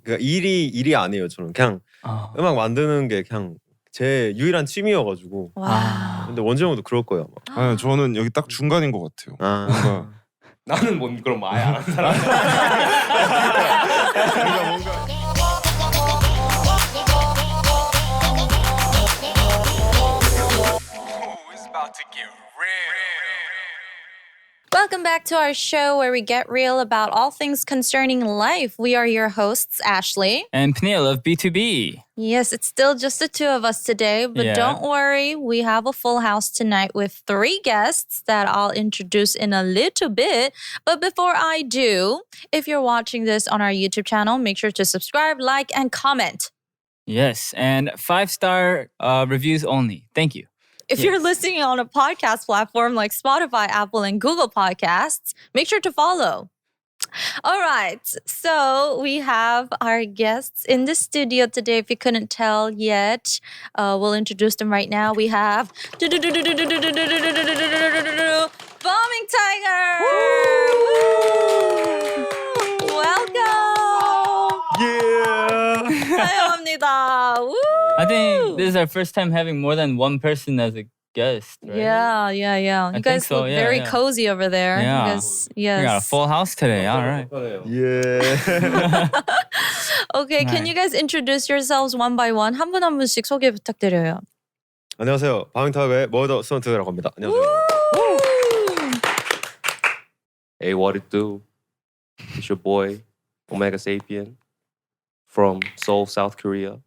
그러니까 일이 아니에요. 저는 그냥 음악 만드는 게 그냥 제 유일한 취미여가지고. 와. 근데 원재 형도 그럴 거예요. 아니, 저는 여기 딱 중간인 것 같아요. 뭔가 나는 뭔 그럼 아예 안 하는 사람. Welcome back to our show where we get real about all things concerning life. We are your hosts, Ashley. And Peniel of B2B. Yes, it's still just the two of us today, but Yeah. don't worry. We have a full house tonight with 3 guests that I'll introduce in a little bit. But before I do, if you're watching this on our YouTube channel, make sure to subscribe, like, and comment. Yes, and 5-star reviews only. Thank you. If you're listening on a podcast platform like Spotify, Apple, and Google Podcasts, make sure to follow. All right, so we have our guests in the studio today. If you couldn't tell yet, we'll introduce them right now. We have Balming Tiger. Welcome. Yeah. 환영합니다. Woo. I think this is our first time having more than one person as a guest, right? Yeah. You think guys so, look yeah, very yeah. cozy over there. Yeah. You guys, We got a yes. full house today. All right. Yeah. Okay, can you guys introduce yourselves one by one? 한 분 한 분씩 소개 부탁드려요. 안녕하세요. 바밍타그의 머더 스턴트라고 합니다. 안녕하세요. Hey, what it do? It's your boy Omega Sapien from Seoul, South Korea.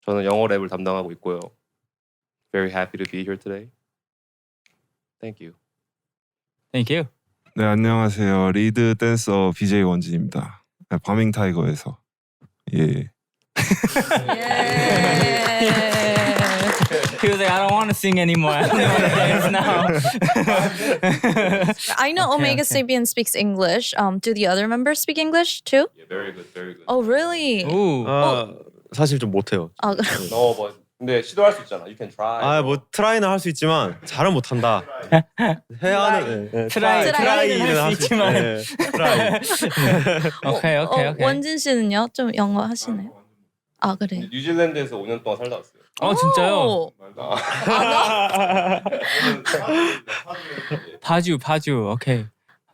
저는 영어 랩을 담당하고 있고요. Very happy to be here today. Thank you. Thank you. 네, 안녕하세요. 리드 댄서 BJ 원진입니다. 네, 바밍 타이거에서. 예. He was like, I don't want to sing anymore. I don't want to dance now. I know Omega okay. Sapien speaks English. Do the other members speak English too? Yeah, very good, very good. Oh, really? Ooh. 사실 좀 못해요. 어, No, but 근데 시도할 수 있잖아. You can try. 뭐 트라이는 할 수 있지만 잘은 못한다. 해야 하는 트라이는 할 수 있지만. 트라이. Okay. 원진 씨는요? 좀 영어 하시나요? 아, 그래. 뉴질랜드에서 5년 동안 살다 왔어요. 진짜요? 오. 파주. 오케이.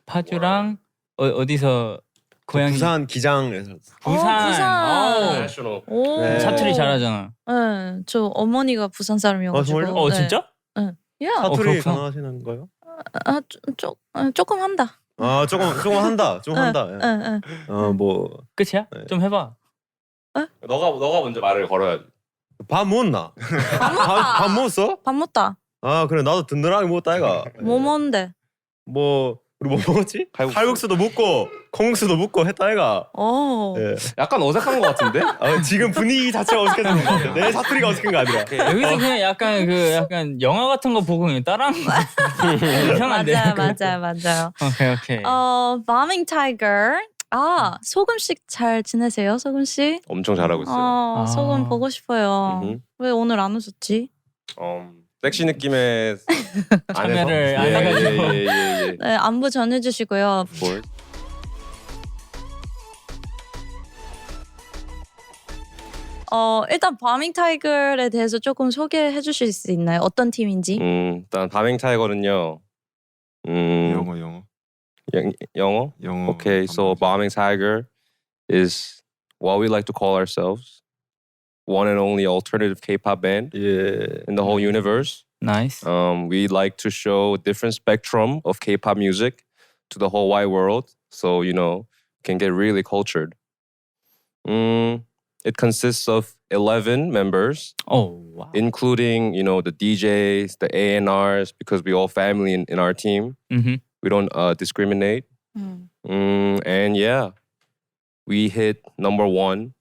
파주랑 어디서 고향이? 부산 기장에서. 부산. National. 오. 네. 사투리 잘하잖아. 네, 저 어머니가 부산 사람이어가지고. 정말요? 네. 진짜? 야, 사투리 그렇구나. 가능하시는 거요? 조금 한다. 조금 한다. 좀 한다. 응. 뭐 끝이야? 네. 좀 해봐. 너가 먼저 말을 걸어야지. 밥 먹었나? 밥 먹었어? 밥 먹다. 그래 나도 든든하게 먹었다 이가. 뭐 먹는데? 뭐 우리 뭐 먹었지? 칼국수도 먹고 콩국수도 먹고 했다 이가. 오. 예. 약간 어색한 것 같은데? 지금 분위기 자체가 어색해지는 것 같아. 내 사투리가 어색한 거 아니라. 여기서 그냥 약간 영화 같은 거 보고 그냥 따라하는 거 이상한데. 맞아요. 오케이. Balming Tiger. 소금씨 잘 지내세요, 소금씨? 엄청 잘하고 있어요. 소금 보고 싶어요. 왜 오늘 안 오셨지? 섹시 느낌의 참여를 안 해가지고. 네, 안부 전해주시고요. 일단 바밍 타이거에 대해서 조금 소개해 주실 수 있나요? 어떤 팀인지? 일단 바밍 타이거는요. 영어. 영어? Okay, so Balming Tiger is what we like to call ourselves. One and only alternative K-pop band in the whole universe. Nice. We like to show a different spectrum of K-pop music to the whole wide world, so can get really cultured. It consists of 11 members, Wow. including the DJs, the A&Rs, because we all family in our team. Mm-hmm. We don't discriminate. And yeah, we hit number 1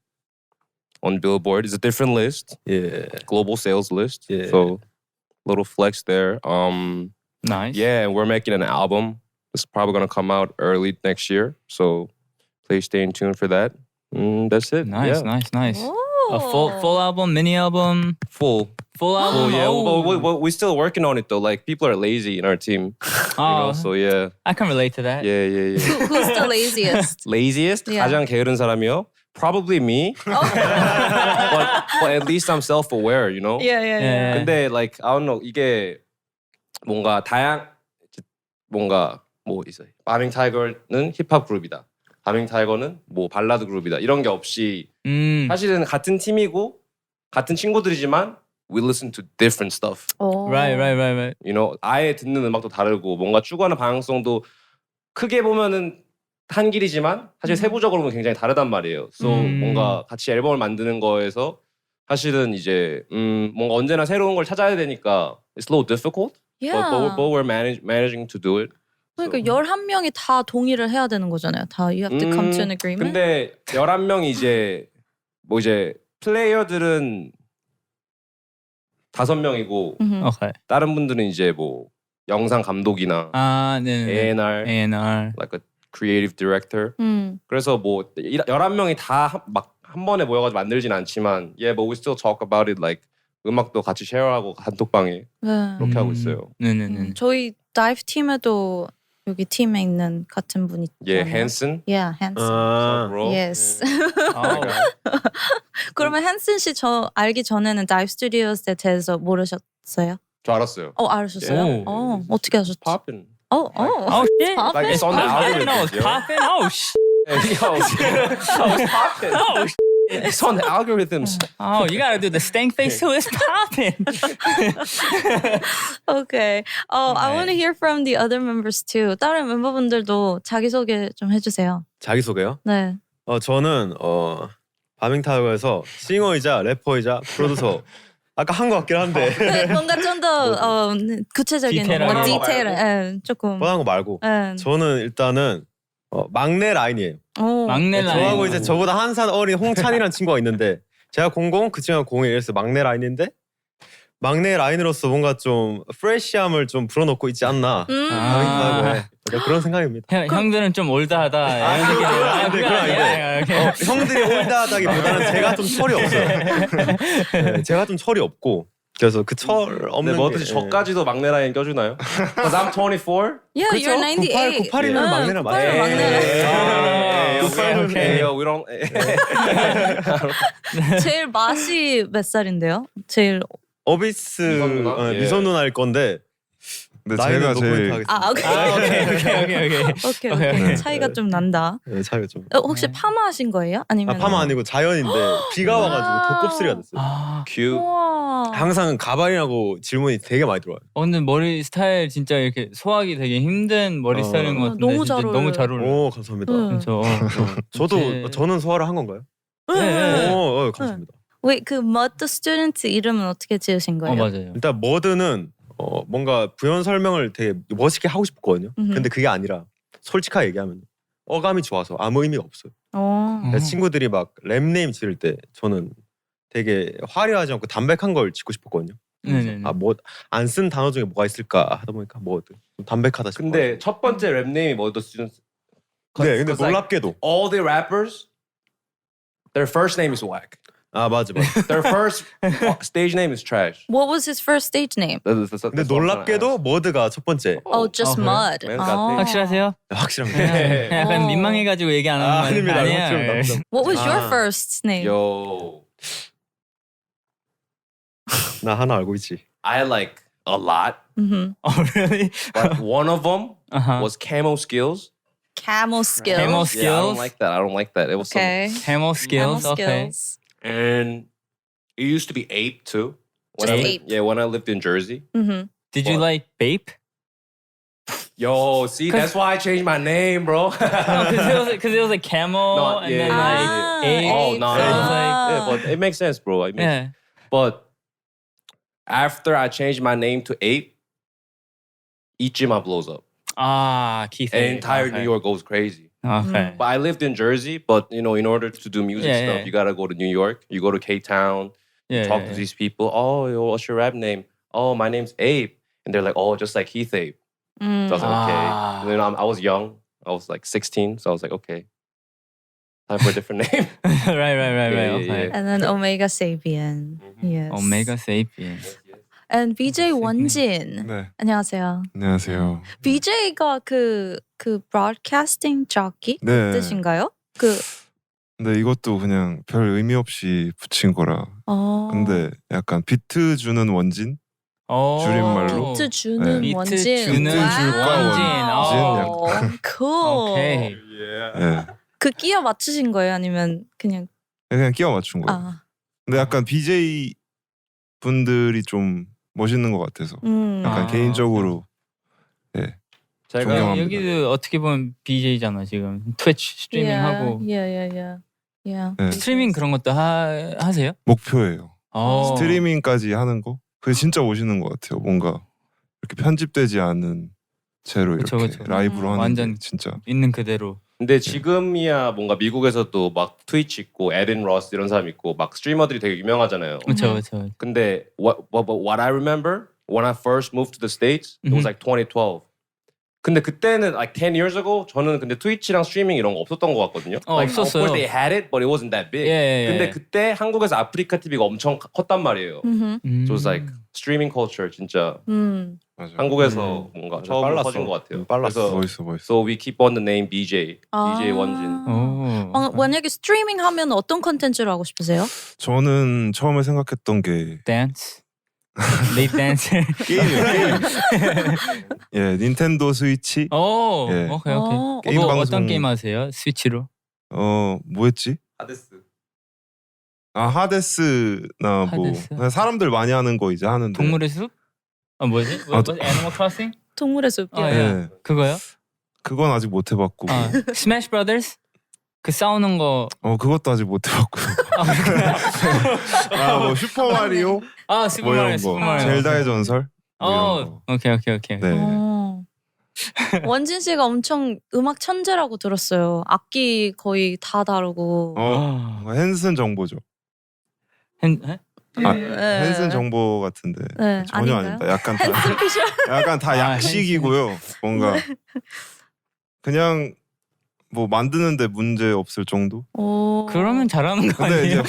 on Billboard. It's a different list. Yeah. Global sales list. Yeah. So little flex there. Nice. Yeah, and we're making an album. It's probably gonna come out early next year. So please stay in tune for that. That's it. Nice. A full album, mini album, Full album. yeah. Oh. But we're still working on it though. Like people are lazy in our team. So yeah. I can relate to that. Yeah. Who's the laziest? Laziest? Yeah. 가장 게으른 사람이요? probably me. but at least I'm self-aware, you know. Yeah. 근데 like I don't know 이게 뭔가 뭔가 뭐 있어요. 바밍 타이거는 힙합 그룹이다. 바밍 타이거는 뭐 발라드 그룹이다. 이런 게 없이 사실은 같은 팀이고 같은 친구들이지만 we listen to different stuff. Right. You know, 아예 듣는 음악도 다르고 뭔가 추구하는 방향성도 크게 보면은 한 길이지만 사실 세부적으로 보면 굉장히 다르단 말이에요. So 뭔가 같이 앨범을 만드는 거에서 사실은 이제 뭔가 언제나 새로운 걸 찾아야 되니까 it's a little difficult. Yeah. But we're managing to do it. 그러니까 11명이 다 동의를 해야 되는 거잖아요. 다 you have to come to an agreement. 근데 11명이 이제 뭐 이제 플레이어들은 5명이고 Okay. 다른 분들은 이제 뭐 영상 감독이나 네네. A&R, like a creative director. 그래서 뭐 11명이 다 막 한 번에 모여가지고 만들진 않지만 but we still talk about it like 음악도 같이 쉐어하고 단톡방에 네. 그렇게 하고 있어요. 네네네. 저희 다이브 팀에도 여기 팀에 있는 같은 분 있잖아요. 헨슨. Yeah, Hanson. 아, bro. Yes. 아우. 그러면 헨슨 씨 저 알기 전에는 다이브 스튜디오스에 대해서 모르셨어요? 저 알았어요. 알으셨어요? 오. 어떻게 하셨죠? Poppin'. Oh shit. Like it's on the I algorithm. was popping. Oh shit. Yo, I was popping. Oh shit. It's on the algorithms. Oh, you gotta do the stank face too. It's popping. Okay. I want to hear from the other members too. 다른 멤버분들도 자기소개 좀 해주세요. 자기소개요? 네. 저는 바밍 타이거에서 싱어이자 래퍼이자 프로듀서 아까 한 것 같긴 한데 뭔가 좀 더 구체적인 디테일하게. 디테일 조금. 뻔한 거 말고 저는 일단은 막내 라인이에요. 막내 라인. 저하고 이제 저보다 한 살 어린 홍찬이라는 친구가 있는데 제가 00, 그 친구가 01, 이래서 막내 라인인데 막내 라인으로서 뭔가 좀 프레시함을 좀 불어넣고 있지 않나 바밍 타이거에 그런 생각입니다. 형들은 좀 올드하다. 이런 얘기를. 그건 아닌데 형들이 올드하다기보다는 제가 좀 철이 없어요. 네, 제가 좀 철이 없고 그래서 그 철 없는 근데 뭐든지 저까지도 막내 라인 껴주나요? Because I'm 24. Yeah, 그쵸? you're 98. 98이면 막내라 맞아요. Okay, yo, we don't. 제일 맛이 몇 살인데요? 제일 어비스 미선 누나? 미선 누나일 건데 근데 나이는 제가 노코멘트 제일 하겠습니다. 오케이. 네. 차이가 좀 난다. 네, 차이가 좀. 혹시 파마하신 거예요? 아니면 파마 아니고 자연인데 비가 와가지고 독곱슬이가 됐어요. Cute. 우와. 항상 가발이라고 질문이 되게 많이 들어와요. 근데 머리 스타일 진짜 이렇게 소화하기 되게 힘든 머리 스타일인 것 같은데 너무 진짜 잘 어울려요. 너무 잘 어울려요. 오 감사합니다. 응. 그렇죠. 저도 저는 소화를 한 건가요? 네. 오 감사합니다. 왜 그 머드 스튜던트 이름은 어떻게 지으신 거예요? 맞아요. 일단 머드는 뭔가 부연 설명을 되게 멋있게 하고 싶었거든요. 근데 그게 아니라 솔직하게 얘기하면 어감이 좋아서 아무 의미가 없어요. 그래서 친구들이 막 랩네임 지을 때 저는 되게 화려하지 않고 담백한 걸 짓고 싶었거든요. 네네. 뭐 안 쓴 단어 중에 뭐가 있을까 하다 보니까 머드 좀 담백하다 싶어요. 근데 첫 번째 랩 네임이 뭐더 students? 네, 근데 'Cause like 놀랍게도 all the rappers, their first name is whack. 맞아. Their first stage name is trash. What was his first stage name? 근데 놀랍게도 머드가 첫 번째. Just 그래요? mud. 맨 같아. 확실하세요? 확실합니다. 약간 민망해가지고 얘기 안 하는 거 아닙니다. 아니에요? 확실합니다. What was your 아. first name? Yo, 나 하나 알고 있지. I had like a lot, Oh really? but one of them was Camo Skills. Camel skills. Camo Yeah, I skills. don't like that. I don't like that. It was Okay. Camel skills. Camel Okay. skills. and it used to be Ape too. When Just I Ape. Yeah, when I lived in Jersey. Did you What? like Bape? Yo, see, that's why I changed my name, bro. Because it was like camel No, and yeah, then yeah, like yeah. ape. Oh, no, So no, it was no. like, Yeah, but it makes sense, bro. It makes yeah. But after I changed my name to Ape, Ichima blows up. Keith. And Ape. entire Okay. New York goes crazy. Okay. But I lived in Jersey, but you know, in order to do music Yeah, stuff, yeah. you gotta go to New York. You go to K-Town, Yeah. talk yeah, to these people. Oh, yo, what's your rap name? Oh, my name's Ape. And they're like, oh, just like Heath Ape. So I was like, okay. And then I was young. I was like 16. So I was like, okay. Time for a different name. yeah. right. Yeah, Okay. And then Omega Sapien. Yes. Omega sapien. And BJ 원진. 네, 안녕하세요. 안녕하세요. BJ가 그 broadcasting jockey 네, 뜻인가요? 그 근데 이것도 그냥 별 의미 없이 붙인 거라. 근데 약간 비트 주는 원진 줄임말로? 비트 주는 네. 원진. 비트 주는 줄까 원진. cool. 오케이. 네. 그 끼어 맞추신 거예요? 아니면 그냥 그냥 끼워 맞춘 거예요. 근데 약간 BJ 분들이 좀 멋있는 것 같아서 약간 개인적으로 네. 제가 존경합니다. 여기도 어떻게 보면 BJ잖아 지금. 트위치 스트리밍하고. yeah. 네. 스트리밍 그런 것도 하세요? 목표예요. 어. 스트리밍까지 하는 거? 그게 진짜 멋있는 것 같아요. 뭔가 이렇게 편집되지 않은 채로 그쵸, 이렇게 그쵸. 라이브로 하는 완전 게 진짜 있는 그대로. 근데 지금이야 뭔가 미국에서도 막 트위치 있고 에린 러스 이런 사람 있고 막 스트리머들이 되게 유명하잖아요. 그렇죠. 근데 what I remember when I first moved to the States, it was like 2012. 근데 그때는 like 10 years ago 저는 근데 트위치랑 스트리밍 이런 거 없었던 것 같거든요. Like, 없었어요. Of course they had it, but it wasn't that big. 예. 근데 그때 한국에서 아프리카 TV가 엄청 컸단 말이에요. So it was like streaming culture 진짜 맞아요. 한국에서 뭔가 처음으로 빨랐어. 커진 것 같아요. 빨랐어. 그래서 멋있어. So we keep on the name BJ, BJ 원진. 만약에 스트리밍 하면 어떤 컨텐츠로 하고 싶으세요? 저는 처음에 생각했던 게 댄스. 레이트 댄스. 게임이에요. 게임. 예, 닌텐도 스위치. 오. 예. 오케이. 게임 방송. 어떤 게임 하세요? 스위치로? 뭐였지? 하데스. 하데스나 뭐 하데스. 그냥 사람들 많이 하는 거 이제 하는데. 동물의 숲? 뭐지? 애니멀 크로싱? 동물의 숲. 예. 그거요? 그건 아직 못 해봤고. 스매시 브라더스? 그 싸우는 거. 그것도 아직 못 해봤고. 뭐 슈퍼 마리오? 슈퍼 뭐 이런 마리오. 슈퍼 거. 마리오. 젤다의 전설? 뭐 이런 거. 오케이. 네. 원진 씨가 엄청 음악 천재라고 들었어요. 악기 거의 다 다르고. 핸슨 정보죠. 핸슨 정보 같은데 전혀 아닌가요? 아닙니다. 약간 다 약식이고요. 뭔가 그냥 뭐 만드는데 문제 없을 정도. 그러면 잘하는 거 근데 아니에요?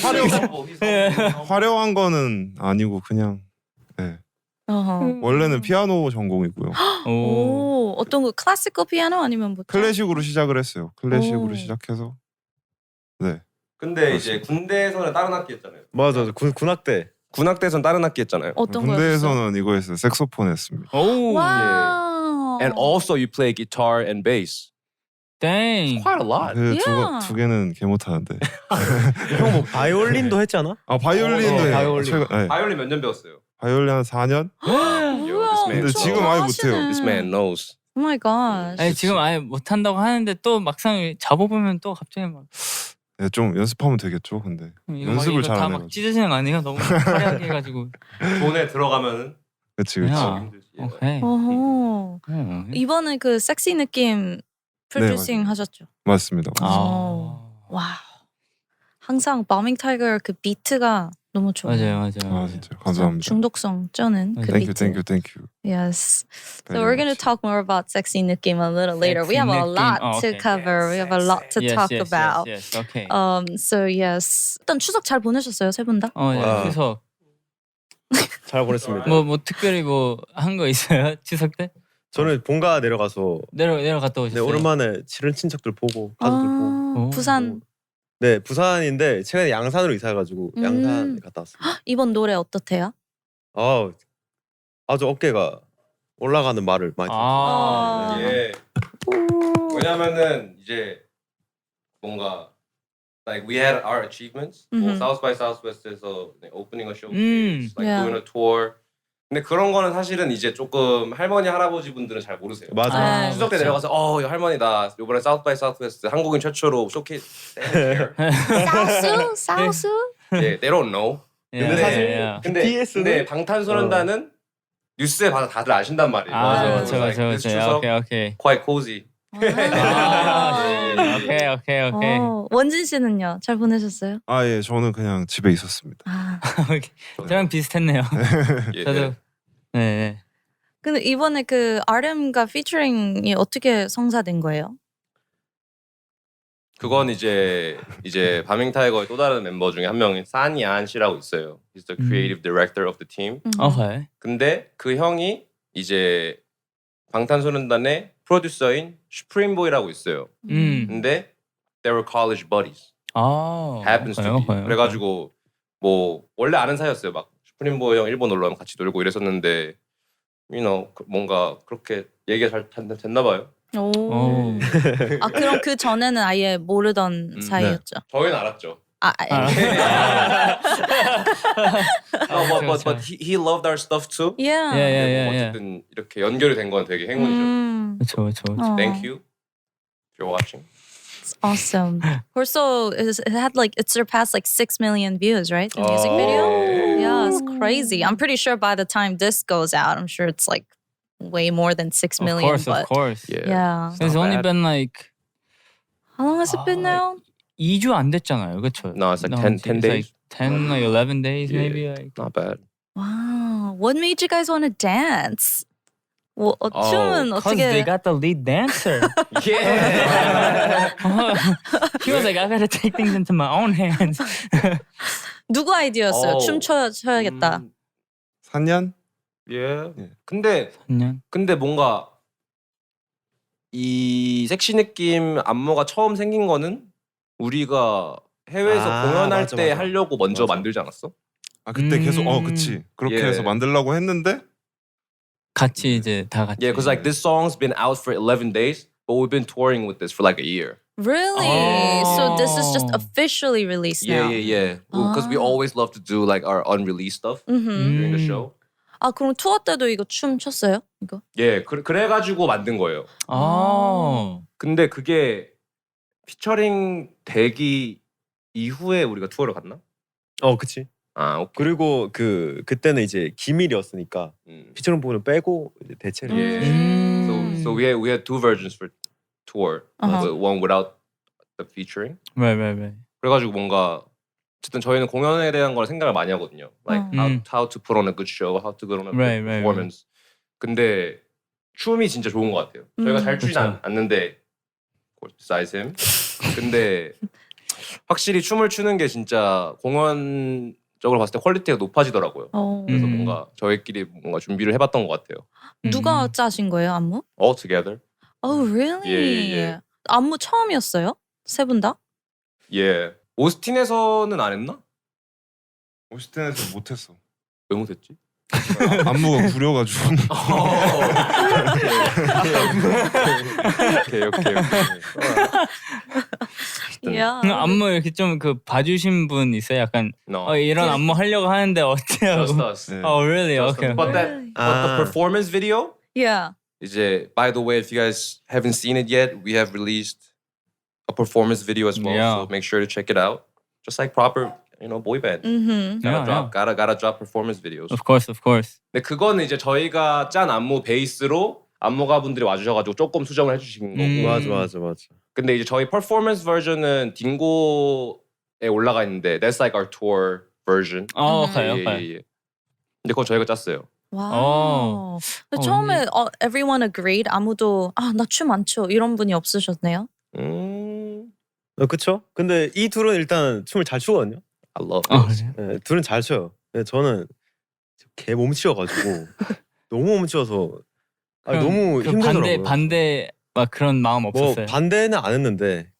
이제 화려한 거는 아니고 그냥 원래는 피아노 전공이고요. 어떤 거 클래시컬 피아노 아니면 뭐 클래식으로 시작을 했어요. 클래식으로 시작해서 네. 근데 이제 군대에서는 다른 악기 했잖아요. 맞아. 군악대. 군악대에서는 다른 악기 했잖아요. 어떤 거였어요? 군대에서는 이거 했어요. 색소폰 했습니다. 와우. And also you play guitar and bass. 땡. Quite a lot. Yeah. 두 개는 개 못하는데. 형 뭐 바이올린도 했잖아? 바이올린도 해요. 바이올린. 네. 바이올린 몇 년 배웠어요? 바이올린 한 4년? 근데 지금 아예 못해요. This man knows. Oh my gosh. 아니 지금 아예 못한다고 하는데 또 막상 잡아보면 또 갑자기 막 네, 좀 연습하면 되겠죠. 근데 연습을 잘 안 다막 해가지고. 찢어지는 거 아니에요? 너무 화려하게 해가지고. 돈에 들어가면은 그치. 야. 오케이. 이번에 그 섹시 느낌 프로듀싱 맞아요. 하셨죠? 맞습니다. 와우. 항상 Balming Tiger 그 비트가 너무 좋아요. 맞아요. 진짜 감사합니다. 중독성 쩌는 그 비트. Thank you. Yes. So Very we're going to much. talk more about sexy 느낌 a little later. We Sexy have a 느낌. lot Oh, to okay. cover. We have a lot to talk about. Yes. Okay. So yes. 일단 추석 잘 보내셨어요, 세 분 다? 추석 잘 보냈습니다. 뭐 특별히 뭐 한 거 있어요? 추석 때? 저는 본가 내려가서 내려갔다 네, 오셨어요? 오랜만에 친한 친척들 보고 가족들 보고. 부산 네, 부산인데 최근에 양산으로 이사해가지고 양산 갔다 왔습니다. 이번 노래 어떻대요? 아주 어깨가 올라가는 말을 많이 들었어요. 예. 왜냐면은 이제 뭔가 like we had our achievements. 뭐 South by Southwest에서 opening a showcase, like Yeah. doing a tour. 근데 그런 거는 사실은 이제 조금 할머니 할아버지 분들은 잘 모르세요. 맞아. 추석 때 내려가서 할머니 나 이번에 South by Southwest 한국인 최초로 쇼케이스. 사우스? 네, they don't know. 근데 사실 근데 방탄소년단은 뉴스에 봐서 다들 아신단 말이에요. 맞아. 오케이. Quite cozy. 오케이. 원진 씨는요? 잘 보내셨어요? 예, 저는 그냥 집에 있었습니다. 저랑 비슷했네요. 예. 저도 네. 근데 이번에 그 RM과 피처링이 어떻게 성사된 거예요? 그건 이제 바밍 타이거의 또 다른 멤버 중에 한 명인 산이안 씨라고 있어요. He's the creative director of the team. 오케이. 근데 그 형이 이제 방탄소년단의 프로듀서인 슈프림보이라고 있어요. 근데 they were college buddies. happens to be. 그래가지고 뭐 원래 아는 사이였어요. 막 슈프림보이 형 일본 놀러 오면 같이 놀고 이랬었는데, 뭔가 그렇게 얘기가 잘 됐나 봐요. 오. 아 그럼 그 전에는 아예 모르던 사이였죠. 저희는 알았죠. But he loved our stuff too. Yeah. 어쨌든 이렇게 연결이 된 건 되게 행운이죠. 그렇죠. Thank you if you're watching. It's awesome. 벌써 it surpassed like 6 million views, right? The music video. Yeah, it's crazy. I'm pretty sure by the time this goes out, I'm sure it's like way more than 6 million. Of course. Yeah. It's only been like How long has it been now? 2주 안 됐잖아요, 그렇죠? No, it's like 10 days. Like 10, like 11 days maybe. Like. Not bad. Wow. What made you guys want to dance? 춤은 Because 어떻게? they got the lead dancer. Yeah. He was like, I gotta take things into my own hands. 누구 아이디어였어요? 춤 춰야겠다. 4년? 예. 예. 근데 뭔가 이 섹시 느낌 안무가 처음 생긴 거는 우리가 해외에서 공연할 때 맞아. 하려고 먼저 맞아. 만들지 않았어? 그때 계속 그치. 그렇게 해서 만들려고 했는데 같이 이제 다 같이. Yeah, because like this song's been out for 11 days, but we've been touring with this for like a year. Really? So this is just officially released now. Yeah. Because we always love to do like our unreleased stuff during the show. 아 그럼 투어 때도 이거 춤 췄어요? 이거? 예, 그래가지고 만든 거예요. 근데 그게 피처링 되기 이후에 우리가 투어를 갔나? 그치. 오케이. 그리고 그때는 이제 기밀이었으니까 피처링 부분을 빼고 이제 대체를. Yeah. So we had two versions for tour. One without the featuring. Right. 그래가지고 뭔가 어쨌든 저희는 공연에 대한 걸 생각을 많이 하거든요. Like how to put on a good show, how to put on a good performance. 근데 춤이 진짜 좋은 것 같아요. 저희가 잘 추진 않는데 besides him. 근데 확실히 춤을 추는 게 진짜 공연적으로 봤을 때 퀄리티가 높아지더라고요. 그래서 뭔가 저희끼리 뭔가 준비를 해봤던 것 같아요. 누가 짜신 거예요 안무? All together. Oh really? Yeah. 안무 처음이었어요? 세 분 다? 예. 오스틴에서는 안 했나? 오스틴에서 못했어. 왜 못했지? 안무가 구려가지고. 오케이. Yeah. 안무 이렇게 좀 봐주신 분 있어요? 약간 No. 이런 안무 하려고 하는데 어때요? Just us. Oh really? Just Okay. us. But the performance video Yeah. 이제 by the way, if you guys haven't seen it yet, we have released a performance video as well. Yeah. So make sure to check it out. Just like proper, boy band. Gotta drop performance videos. Of course. 근데 그거는 이제 저희가 짠 안무 베이스로 안무가 분들이 와주셔가지고 조금 수정을 해주신 거고. 맞아. 근데 이제 저희 퍼포먼스 버전은 딩고에 올라가 있는데 that's like our tour version. Okay. 예. 근데 그건 저희가 짰어요. 와우. 처음에 everyone agreed. 아무도 나 춤 안 춰 이런 분이 없으셨네요. 그쵸? 근데 이 둘은 일단 춤을 잘 추거든요. I love this. 네, 둘은 잘 춰요. 근데 저는 개 몸치여가지고 너무 몸치여서 너무 힘들더라고요. 반대 막 그런 마음 없었어요? 반대는 안 했는데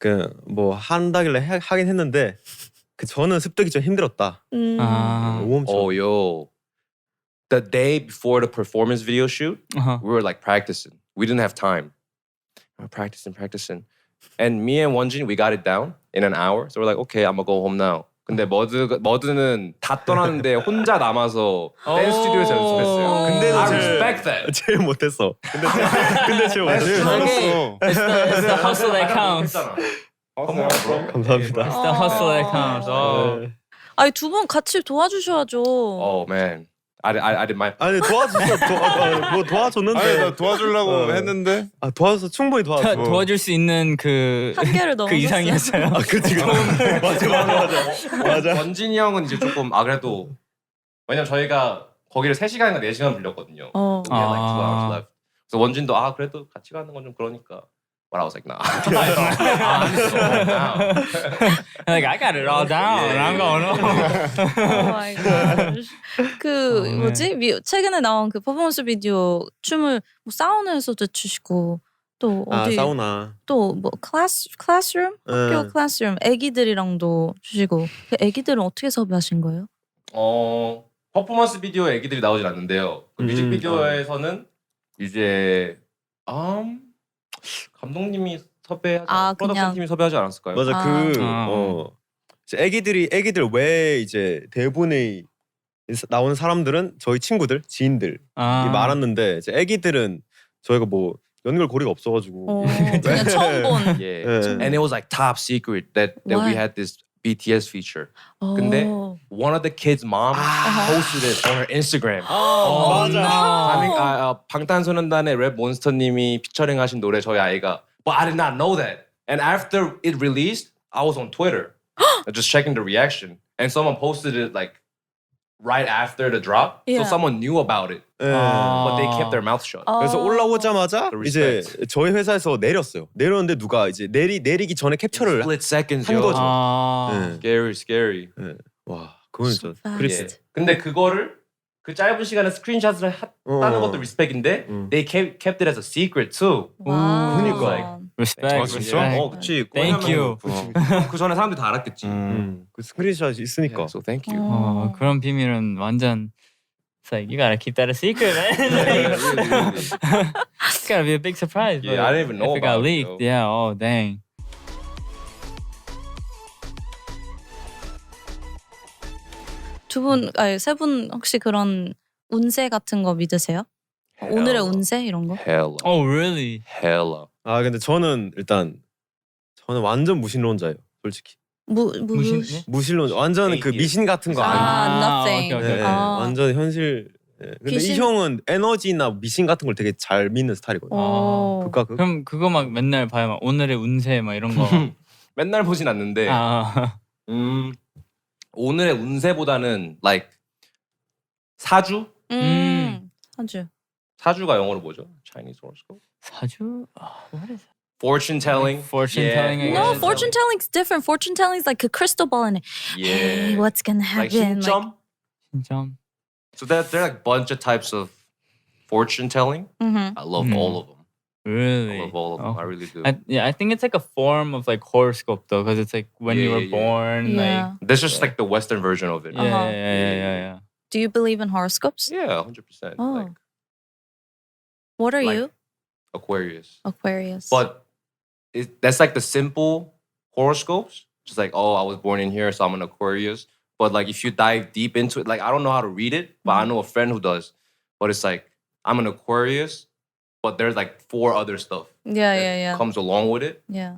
한다길래 하긴 했는데 저는 습득이 좀 힘들었다. 너무 몸치여. yo. The day before the performance video shoot, we were like practicing. We didn't have time. We were practicing. And me and Wonjin, we got it down in an hour. So we're like, okay, I'm gonna go home now. 근데 머드는 다 떠났는데 혼자 남아서 댄스 스튜디오에서 연습했어요. 근데 I respect that. 제일 못했어. 근데 제일 못했어. It's the hustle that counts. 감사합니다. It's the hustle that counts. 아니 두 분 같이 도와주셔야죠. Oh man, I did my. 아니 도와줬는데. 아니 나 도와주려고 했는데. 도와서 충분히 도와줘. 도와줄 수 있는 한계를 넘었어요. 그 이상이었어요. 그치. 맞아. 원진이 형은 이제 조금 그래도 왜냐면 저희가 거기를 3시간인가 4시간 빌렸거든요. We had like 2 hours left. 그래서 원진도 그래도 같이 가는 건 좀 그러니까. But I was like, nah. Like I got it all down. I'm going on. Oh my gosh. 최근에 나온 그 퍼포먼스 비디오 춤을 사우나에서도 추시고 또 어디 사우나. 또 뭐 클래스룸? 학교 클래스룸 애기들이랑도 주시고 그 애기들은 어떻게 섭외하신 거예요? 퍼포먼스 비디오에 애기들이 나오진 않는데요. 그 뮤직비디오에서는 이제 감독님이 섭외하지 프로덕션 팀이 섭외하지 않았을까요? 맞아. 이제 애기들 외에 이제 대부분의 나오는 사람들은 저희 친구들, 지인들이 많았는데 이제 애기들은 저희가 뭐 연결고리가 없어가지고 그냥 처음 본. Yeah. And it was like top secret that we had this BTS feature. 근데 one of the kids' mom posted it on her Instagram. 맞아. 방탄소년단의 랩 몬스터님이 피처링하신 노래 저희 아이가. But I did not know that. And after it released, I was on Twitter just checking the reaction, and someone posted it like right after the drop. So someone knew about it, but they kept their mouth shut. 그래서 올라오자마자 The 이제 respect. 저희 회사에서 내렸어요. 내렸는데 누가 이제 내리기 전에 캡처를 Split seconds, 한 yo. 거죠. Scary. 와, 그건 진짜 So 크리스. fast. 근데 그거를 그 짧은 시간에 스크린샷을 따는 것도 리스펙인데 they kept it as a secret too. 와우. 그러니까. Respect. 진짜? respect. 그치. Thank you. 그 전에 사람들이 다 알았겠지. 그 스크린샷이 있으니까. So thank you. 그런 비밀은 완전. It's like you gotta keep that a secret, man. Really. It's gotta be a big surprise. Yeah, but I didn't even know if it got about it, leaked. yo. Yeah. Oh dang. 세 분 혹시 그런 운세 같은 거 믿으세요? 오늘의 운세 이런 거? Hella. Oh really? Hella. 근데 저는 완전 무신론자예요, 솔직히. 무신? 네? 무신론 완전 그 미신 같은 거 아니에요. nothing. 오케이. 완전 현실. 근데 이 귀신? 형은 에너지나 미신 같은 걸 되게 잘 믿는 스타일이거든요. 극과 극. 그럼 그거 막 맨날 봐요. 막 오늘의 운세 막 이런 거. 맨날 보진 않는데 오늘의 운세보다는 like 사주? 사주. 사주가 영어로 뭐죠? Chinese horoscope? 사주? What is that? Fortune telling. Fortune telling, I No, guess. fortune telling's different. Fortune telling's like a crystal ball and hey, Yeah. what's gonna Like happen? 신점? 진짜. So there are like a bunch of types of fortune telling. I love all of them. Really? I love all of them. Oh. I really do. I think it's like a form of like horoscope though, because it's like when you Yeah, were yeah. born, Yeah. That's just like the Western version of it. like yeah. Do you believe in horoscopes? Yeah, 100%. Oh. Like What are Like- you? Aquarius. Aquarius. But that's like the simple horoscopes. Just like, oh, I was born in here, so I'm an Aquarius. But like, if you dive deep into it, like, I don't know how to read it, but I know a friend who does. But it's like, I'm an Aquarius, but there's like 4 other stuff yeah. comes along with it. Yeah.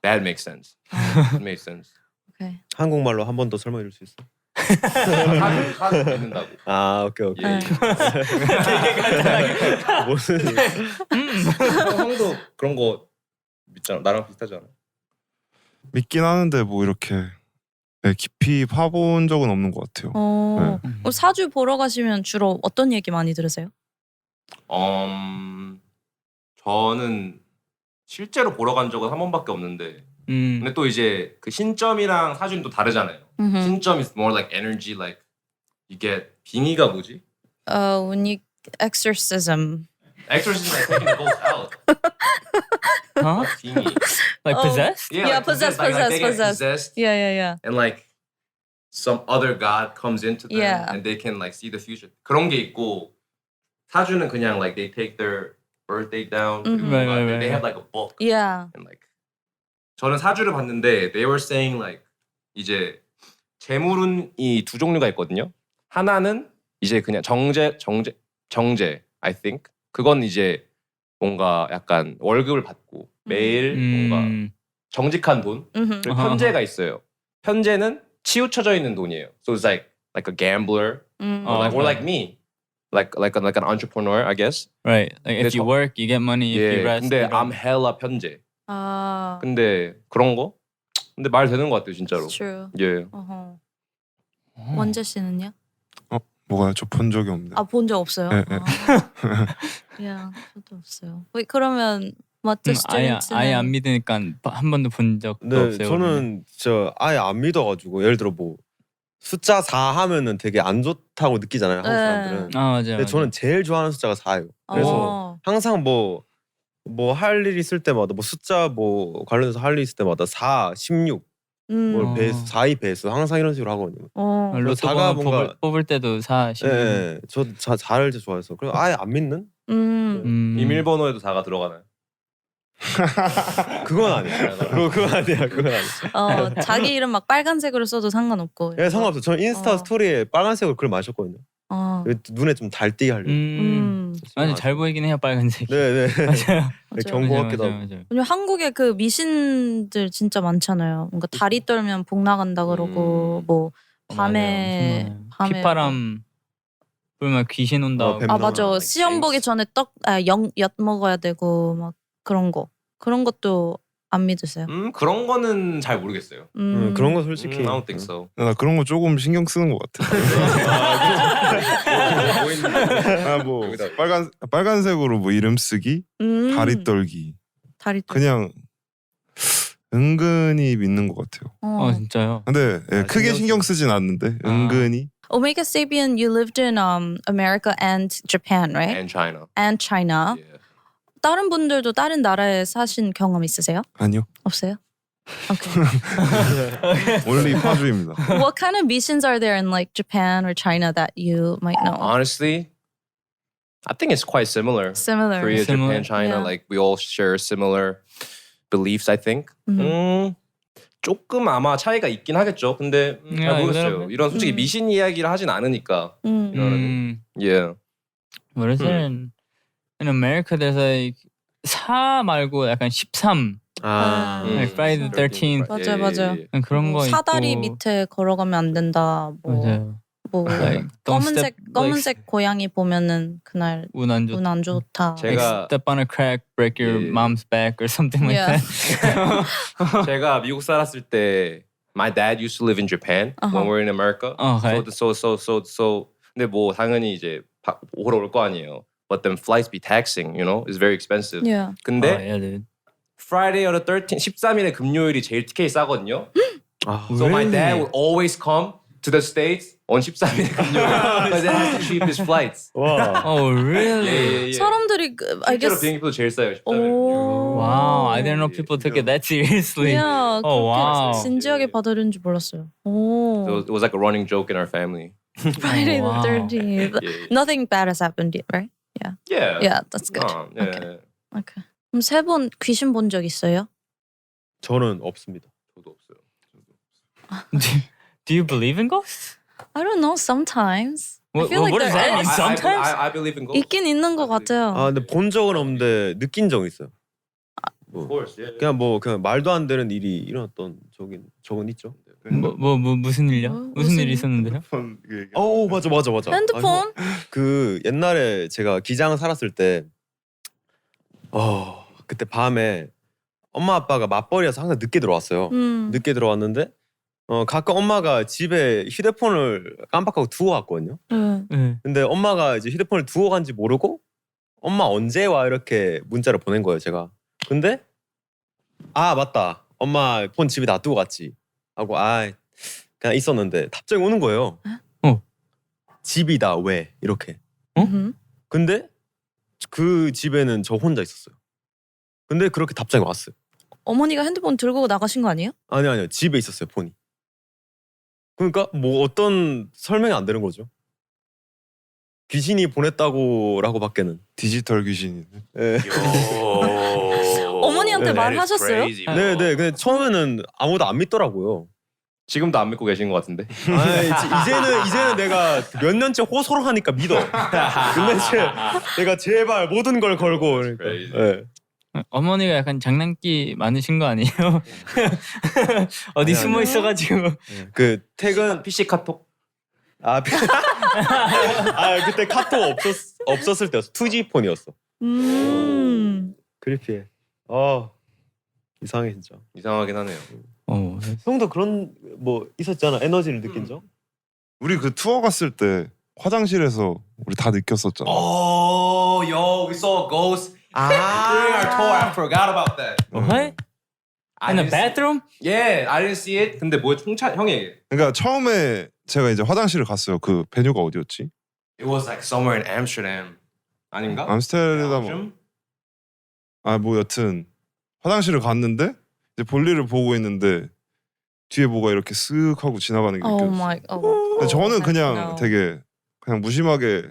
That makes sense. It makes sense. Okay. 한국말로 한 번 더 설명해 줄 수 있어? 사주 믿는다고. 오케이. 예. 무슨 형도 그런 거 믿잖아. 나랑 비슷하잖아. 믿긴 하는데 뭐 이렇게 깊이 파본 적은 없는 것 같아요. 사주 보러 가시면 주로 어떤 얘기 많이 들으세요? 저는 실제로 보러 간 적은 한 번밖에 없는데 근데 또 이제 그 신점이랑 사주는 또 다르잖아요. 신점 is more like energy, like you get 빙의가 뭐지? When you exorcism. Exorcism is like taking the ghost out. Huh? 빙의. Like possessed? Yeah, like possessed. Like they get possessed. Yeah. And like some other god comes into them Yeah. and they can like see the future. 그런 게 있고 사주는 그냥 like they take their birth date down. 그리고 Right, 뭔가 right, they right. have like a book. Yeah. And like 저는 사주를 봤는데 they were saying like 이제 재물운이 2 종류가 있거든요. 하나는 이제 그냥 정제 I think 그건 이제 뭔가 약간 월급을 받고 매일 뭔가 정직한 돈. 그리고 편제가 있어요. 편제는 치우쳐져 있는 돈이에요. So it's like a gambler or like me. Like an entrepreneur, I guess. Right. Like if 근데 you work, you get money. If you 예. rest, 근데 you don't. I'm hella 편제. 아, 근데 그런 거? 근데 말 되는 것 같아요, 진짜로. it's true. 예. 원재 씨는요? 뭐가요? 저 본 적이 없는데. 본 적 없어요? 네. 야, 저도 없어요. 그러면 마트 스튜던트는 아예 안 믿으니까 한 번도 본 적도 네, 없어요. 저는 진짜 아예 안 믿어가지고 예를 들어 뭐 숫자 4 하면은 되게 안 좋다고 느끼잖아요, 한국 사람들은. 네. 맞아요. 근데 저는 제일 좋아하는 숫자가 4예요. 그래서 항상 뭐 뭐 할 일 있을 때마다 뭐 숫자 뭐 관련해서 할 일 있을 때마다 4, 16 뭘 배수 4의 배수 항상 이런 식으로 하거든요. 로또 사가 번호 뭔가 뽑을 때도 4, 16. 예, 저 4를 좋아해서 그리고 아예 안 믿는? 비밀번호에도 4가 들어가나요? 그건 아니야. 그건 아니야. 그건 아니야. 자기 이름 막 빨간색으로 써도 상관없고. 예, 상관없어. 저는 인스타 어. 스토리에 빨간색으로 글 마셨거든요. 눈에 좀 달띄게 하려고. 맞아, 잘 보이긴 해요 빨간색. 네네. 맞아요. 경고 같기도 하고. 맞아요. 왜냐면 한국에 그 미신들 진짜 많잖아요. 뭔가 다리 떨면 복 나간다 그러고 뭐 밤에 휘바람 불면 귀신 온다. 뱀 맞아. 나오나. 시험 보기 전에 엿 먹어야 되고 막 그런 것도 안 믿으세요? 그런 거는 잘 모르겠어요. 그런 거 솔직히 I don't think so. 나 그런 거 조금 신경 쓰는 것 같아. 뭐 빨간색으로 뭐 이름 쓰기, 다리 떨기. 다리 떨기. 그냥 은근히 믿는 것 같아요. 진짜요? 근데 크게 신경 쓰진 않는데 은근히. Omega Sapien, you lived in America and Japan, right? And China. And China. Yeah. 다른 분들도 다른 나라에 사신 경험 있으세요? 아니요. 없어요? Okay. 원리 파주입니다. What kind of missions are there in like Japan or China that you might know? Honestly, I think it's quite similar. Similar. Korea, Similar. Japan, China, Yeah. like we all share similar beliefs. I think. 조금 아마 차이가 있긴 하겠죠. 근데 잘 모르겠어요. 이런 솔직히 미신 이야기를 하진 않으니까. You know what I mean? Yeah. What is it? In America, there's like 4 말고 약간 13. Like Friday the 13th. 맞아요. 그런 거 있고. 사다리 밑에 걸어가면 안 된다. 맞아요. 뭐 Like, don't step, 검은색 고양이 보면은 그날 운 안 좋다. 운 안 좋다. 제가 Step on a crack, break your mom's back or something like Yeah. that. 제가 미국 살았을 때 my dad used to live in Japan when we were in America. Okay. So 근데 뭐 당연히 이제 오러 올 거 아니에요. But then flights be taxing, you know, it's very expensive. Yeah. 근데 yeah, dude. Friday or the 13th, 13일에 금요일이 제일 티켓이 싸거든요. So my Really? dad would always come to the States on 13일에 금요일. Because it has the cheapest flights. 와. Oh, really? 사람들이 I 실제로 guess 비행기표 제일 싸요. 13일. Wow, I didn't know people took it that seriously. Yeah, Oh, wow. 그렇게 진지하게 받아들인 줄 몰랐어요. 오. It was like a running joke in our family. Friday the Wow. 13th. Yeah. Nothing bad has happened yet, right? Yeah. Yeah, that's good. Yeah. Okay. Okay. 그럼 3번 귀신 본 적 있어요? 저는 없습니다. 저도 없어요. Do you believe in ghosts? I don't know. Sometimes. I What, feel like what does that there mean? is. Sometimes? I believe in ghosts. 있긴 있는 것 같아요. 근데 본 적은 없는데 느낀 적은 있어요. Of course. Yeah. 그냥 말도 안 되는 일이 일어났던 적은 있죠. 무슨 일요? 무슨 일이 있었는데요? 맞아. 핸드폰? 그 옛날에 제가 기장 살았을 때 그때 밤에 엄마 아빠가 맞벌이라서 항상 늦게 들어왔어요. 늦게 들어왔는데 가끔 엄마가 집에 휴대폰을 깜빡하고 두고 갔거든요. 네. 근데 엄마가 이제 휴대폰을 두고 간지 모르고 엄마 언제 와 이렇게 문자를 보낸 거예요 제가. 근데 맞다 엄마 폰 집에 놔두고 갔지 하고 그냥 있었는데 갑자기 오는 거예요. 집이다 왜 이렇게. 근데 그 집에는 저 혼자 있었어요. 근데 그렇게 답장이 왔어요. 어머니가 핸드폰 들고 나가신 거 아니에요? 아니요 집에 있었어요 폰이. 그러니까 뭐 어떤 설명이 안 되는 거죠. 귀신이 보냈다고라고 밖에는. 디지털 귀신이. 네. 어머니한테 말하셨어요? 네. 근데 처음에는 아무도 안 믿더라고요. 지금도 안 믿고 계신 것 같은데. 이제는 내가 몇 년째 호소를 하니까 믿어. 근데 내가 제발 모든 걸 걸고 그러니까. 네. 어머니가 약간 장난기 많으신 거 아니에요? 어디 숨어 있어가지고. 그 퇴근 PC 카톡. 그때 카톡 없었을 때였어. 2G 폰이었어. 크리피해. 이상해 진짜. 이상하긴 하네요. 형도 그런 뭐 있었잖아. 에너지를 느낀 적? 우리 그 투어 갔을 때 화장실에서 우리 다 느꼈었잖아. Oh, yo, we saw a ghost during our tour. I forgot about that. What? In the bathroom? Yeah, I didn't see it. 근데 뭐 형이. 그러니까 처음에 제가 이제 화장실을 갔어요. 그 베뉴가 어디였지? It was like somewhere in Amsterdam. 아닌가? 암스테르담. 뭐 여튼 화장실을 갔는데 이제 볼일을 보고 있는데 뒤에 뭐가 이렇게 쓱 하고 지나가는 게 Oh 느껴졌어요. my. Oh. 근데 저는 heck 그냥 no. 되게 그냥 무심하게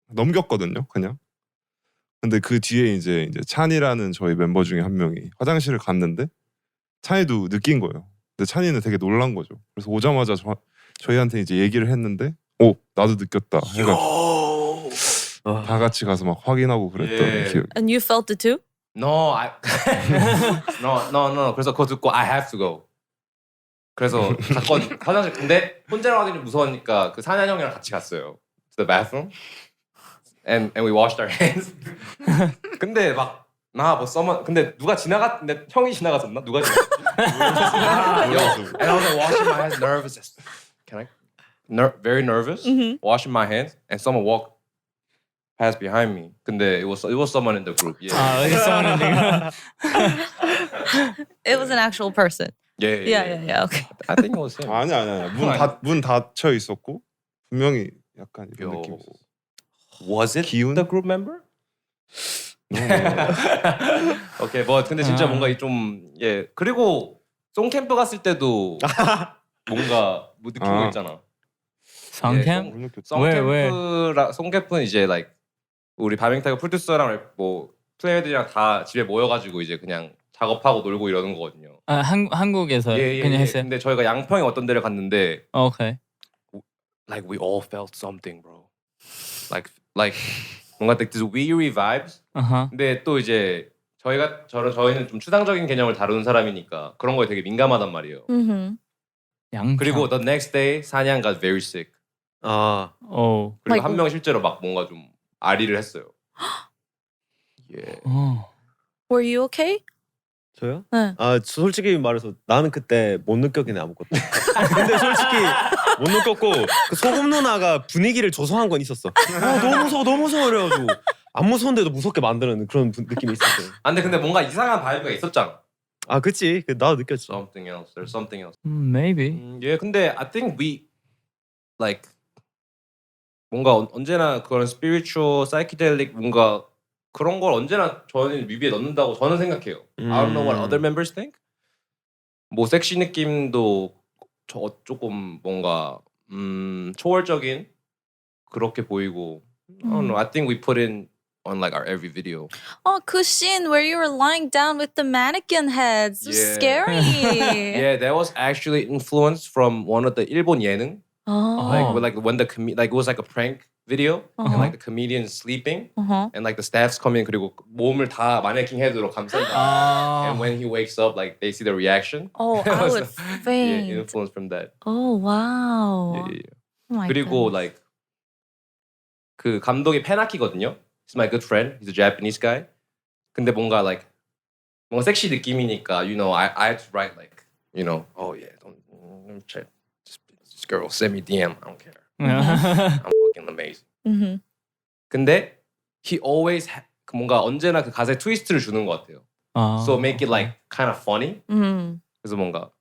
넘겼거든요. 그냥. 근데 그 뒤에 이제 찬이라는 저희 멤버 중에 한 명이 화장실을 갔는데 찬이도 느낀 거예요. 근데 찬이는 되게 놀란 거죠. 그래서 오자마자 저희한테 이제 얘기를 했는데, 나도 느꼈다. 해가지고 다 같이 가서 막 확인하고 그랬던 기억. And you felt it too? No, no. 그래서 그거 듣고 I have to go. 그래서 갔거든 화장실. 근데 혼자 가기는 무서우니까 그 사냥 형이랑 같이 갔어요. To the bathroom. And we washed our hands. 근데 막 근데 누가 지나갔는데 형이 지나갔었나? 누가 지나갔나? And I was like washing my hands, nervous. Very nervous. Washing my hands, and someone walked past behind me. 근데 it was someone in the group. Yeah. It was an actual person. Yeah. Okay. I think it was him. 아니야. 문 닫혀 있었고 분명히 약간 이런 느낌. Was it 기운? the group member? 오케이, 뭐 근데 진짜 뭔가 좀 그리고 송캠프 갔을 때도 뭔가 뭐 느낀 거 있잖아. 성캠? 송캠프는 이제 like 우리 발밍 타이거 프로듀서랑 뭐 플레이어들이랑 다 집에 모여가지고 이제 그냥 작업하고 놀고 이러는 거거든요. 한국에서 그냥 했어요. 근데 저희가 양평에 어떤 데를 갔는데, 오케이. like we all felt something, bro. Like 뭔가 like these weary vibes. 근데 또 이제 저희는 좀 추상적인 개념을 다루는 사람이니까 그런 거에 되게 민감하단 말이에요. 양평. 그리고 the next day 사냥 got very sick. 그리고 Like, 한 명 실제로 막 뭔가 좀 아리를 했어요. were you okay? 저요? 네. 솔직히 말해서 나는 그때 못 느꼈긴 해 아무것도. 근데 솔직히 못 느꼈고 그 소금 누나가 분위기를 조성한 건 있었어. 너무 무서워 그래가지고 안 무서운데도 무섭게 만드는 그런 느낌이 있었어요. 근데 뭔가 이상한 바이브가 있었잖아. 그치. 나도 느꼈지. Something else. There's something else. Maybe. 근데 I think we like 뭔가 언제나 그런 spiritual, psychedelic 뭔가 그런 걸 언제나 저는 뮤비에 넣는다고 저는 생각해요. I don't know what other members think. 뭐 섹시 느낌도 조금 뭔가 초월적인 그렇게 보이고. I don't know. I think we put in on like our every video. 그 scene where you were lying down with the mannequin heads. It was scary. Yeah, that was actually influenced from one of the 일본 예능. Like when like it was like a prank video and like the comedian is sleeping and like the staffs come in 그리고 몸을 다 마네킹 헤드로 감싼다. And when he wakes up like they see the reaction. I would faint. Yeah, influenced from that. Oh wow. Yeah. Oh my 그리고 goodness. like 그 감독이 페나키거든요. He's my good friend. He's a Japanese guy. 근데 뭔가 섹시 느낌이니까 I had to write like oh yeah don't check. This girl send me DM. I don't care. I'm fucking amazing. 근데 he always 뭔가 언제나 그 가사에 트위스트를 주는 것 같아요. So make it like kind of funny. 그래서 뭔가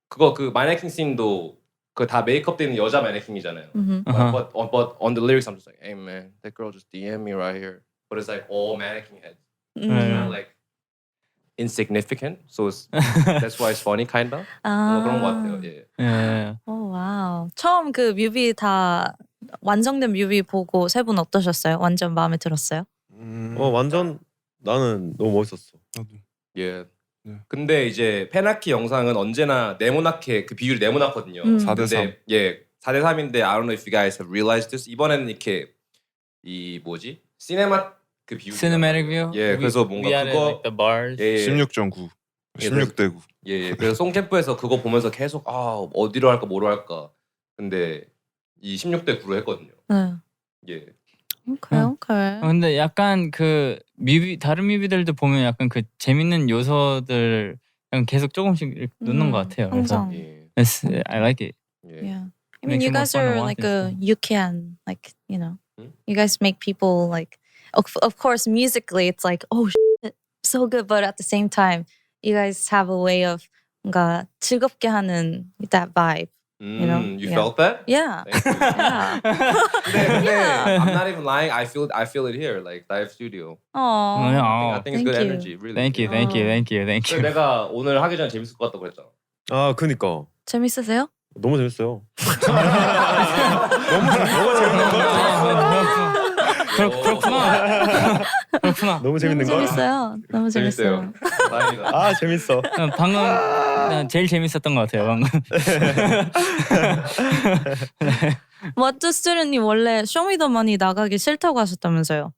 그 마네킹 씬도 그 다 메이크업 되는 여자 마네킹이잖아요. But on the lyrics I'm just like, hey man, that girl just DM me right here. But it's like all mannequin heads. It's kind of like insignificant. So that's why it's funny kind of. 뭐 그런 것 같아요. 예. Oh wow. 처음 그 뮤비 다 완성된 뮤비 보고 세 분 어떠셨어요? 완전 마음에 들었어요? 완전 나는 너무 멋있었어. 예. 근데 이제 페나키 영상은 언제나 네모나게 그 비율이 네모나거든요. 4대3. 예, 4대3인데 I don't know if you guys have realized this. 이번에는 이렇게 이 뭐지? 시네마 그 비율. Cinematic view. 예, 그래서 뭔가 그거 like the bars. 16.9, 16대9. 예. 그래서 송캠프에서 그거 보면서 계속 어디로 할까 뭐로 할까. 근데 이 16대9로 했거든요. 네. 예. 오케이. 근데 약간 그 뮤비 다른 뮤비들도 보면 약간 그 재밌는 요소들 약간 계속 조금씩 넣는 것 같아요. 그래서 항상. 예. I like it. 예. Yeah. I mean, Makes you it more guys fun to are watch like and you can like you guys make people like of course musically it's like shit, so good, but at the same time you guys have a way of 뭔가 즐겁게 하는 that vibe. You know? You Yeah. felt that? Yeah. Thank you. Yeah. 근데 I'm not even lying. I feel it here, like Dive Studio. I think it's good Thank you. energy. Really. Thank you. 그래서 내가 오늘 하기 전에 재밌을 것 같다고 그랬잖아. 아 그니까 재밌으세요? 너무 재밌어요. 너무 재밌는 걸? 그렇구나. 너무 재밌는 걸? 재밌어요. 너무 재밌어요. 다행이다. 아 재밌어. 방금 난 제일 재밌었던 것 같아요. 방금. What 스튜던님 원래 쇼미더머니 나가기 싫다고 하셨다면서요?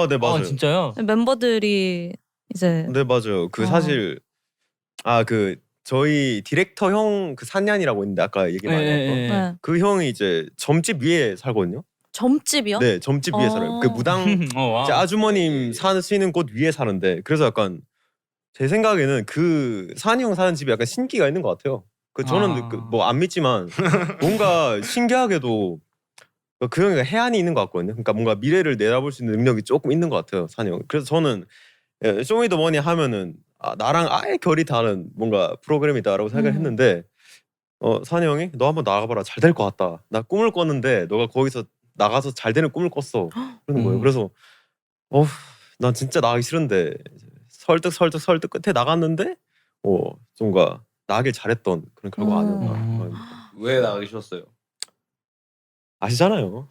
네 맞아요. 진짜요? 멤버들이 이제 네 맞아요. 그 사실 그 저희 디렉터 형 그 산ян이라고 있는데 아까 얘기 많이 했던 네. 그 형이 이제 점집 위에 살거든요. 점집이요? 네 점집 위에 살아요. 그 무당 이제 아주머님 사시는 곳 위에 사는데 그래서 약간 제 생각에는 그 산이 형 사는 집에 약간 신기가 있는 것 같아요. 그 저는 뭐 안 믿지만 뭔가 신기하게도 그 형이 해안이 있는 것 같거든요. 그러니까 뭔가 미래를 내다볼 수 있는 능력이 조금 있는 것 같아요, 산이 형. 그래서 저는 쇼미더머니 하면은 나랑 아예 결이 다른 뭔가 프로그램이다라고 생각을 했는데 산이 형이 너 한번 나가봐라 잘 될 것 같다. 나 꿈을 꿨는데 너가 거기서 나가서 잘 되는 꿈을 꿨어. 그러는 거예요. 그래서 난 진짜 나가기 싫은데 설득 끝에 나갔는데 뭔가 나가길 잘했던 그런 결과가 아니었나. 왜 나가기 싫었어요? 아시잖아요.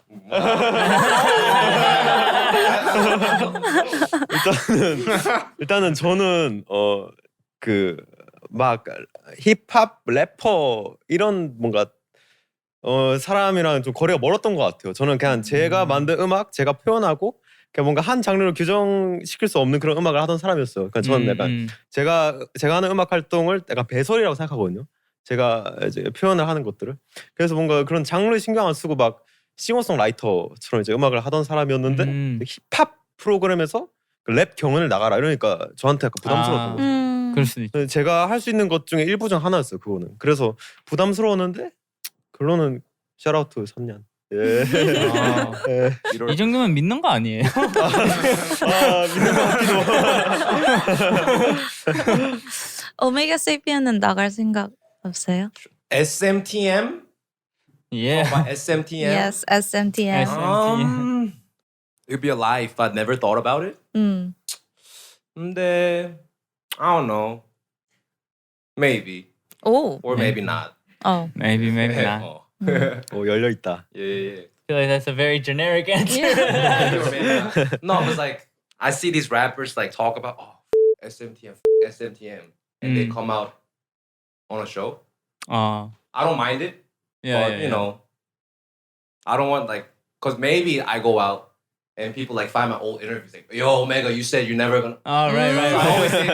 일단은 저는 그 막 힙합 래퍼 이런 뭔가 사람이랑 좀 거리가 멀었던 것 같아요. 저는 그냥 제가 만든 음악, 제가 표현하고 그냥 뭔가 한 장르로 규정시킬 수 없는 그런 음악을 하던 사람이었어요. 그러니까 저는 약간 제가 하는 음악 활동을 약간 배설이라고 생각하거든요. 제가 이제 표현을 하는 것들을. 그래서 뭔가 그런 장르 신경 안 쓰고 막 싱어송라이터처럼 이제 음악을 하던 사람이었는데 힙합 프로그램에서 그 랩 경연을 나가라 이러니까 저한테 약간 부담스러웠던 거죠. 그럴 수도 있죠. 제가 할 수 있는 것 중에 일부 중 하나였어요. 그거는. 그래서 부담스러웠는데 결론은 샤라우트 3년. 예. 이 정도면 믿는 거 아니에요? 믿는 것 같기도. 오메가 세피엔은 나갈 생각 없어요? SMTM? Yeah. SMTM? Yes, SMTM. It'd be a lie if I never thought about it. 근데 I don't know. Maybe. 오. Or maybe not. Maybe not. 열려 있다. Yeah. I feel like that's a very generic answer. Or maybe not. No, it's like I see these rappers like talk about SMTM, and they come out on a show. I don't mind it. But you know, I don't want cause maybe I go out and people find my old interviews like, yo, Omega, you said you're never gonna. Right. So I always say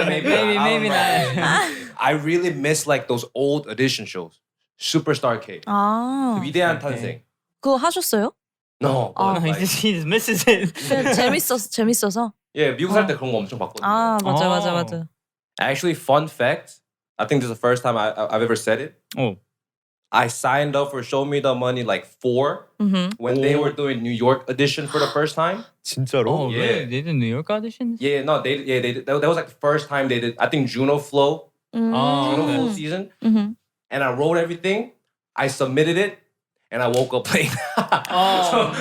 maybe not. I really miss those old audition shows. Superstar K. 위대한 탄생. 그거 하셨어요? No. He just misses it. 재밌어서. Yeah, 미국 살 때 그런 거 엄청 봤거든요. 맞아. Actually, fun fact. I think this is the first time I've ever said it. I signed up for Show Me the Money 4 when they were doing New York audition for the first time. 진짜로? Really? They did New York auditions? Yeah, no, they did. That was the first time they did. I think Juno Flow, Juno Flow season, and I wrote everything. I submitted it, and I woke up late. 그래서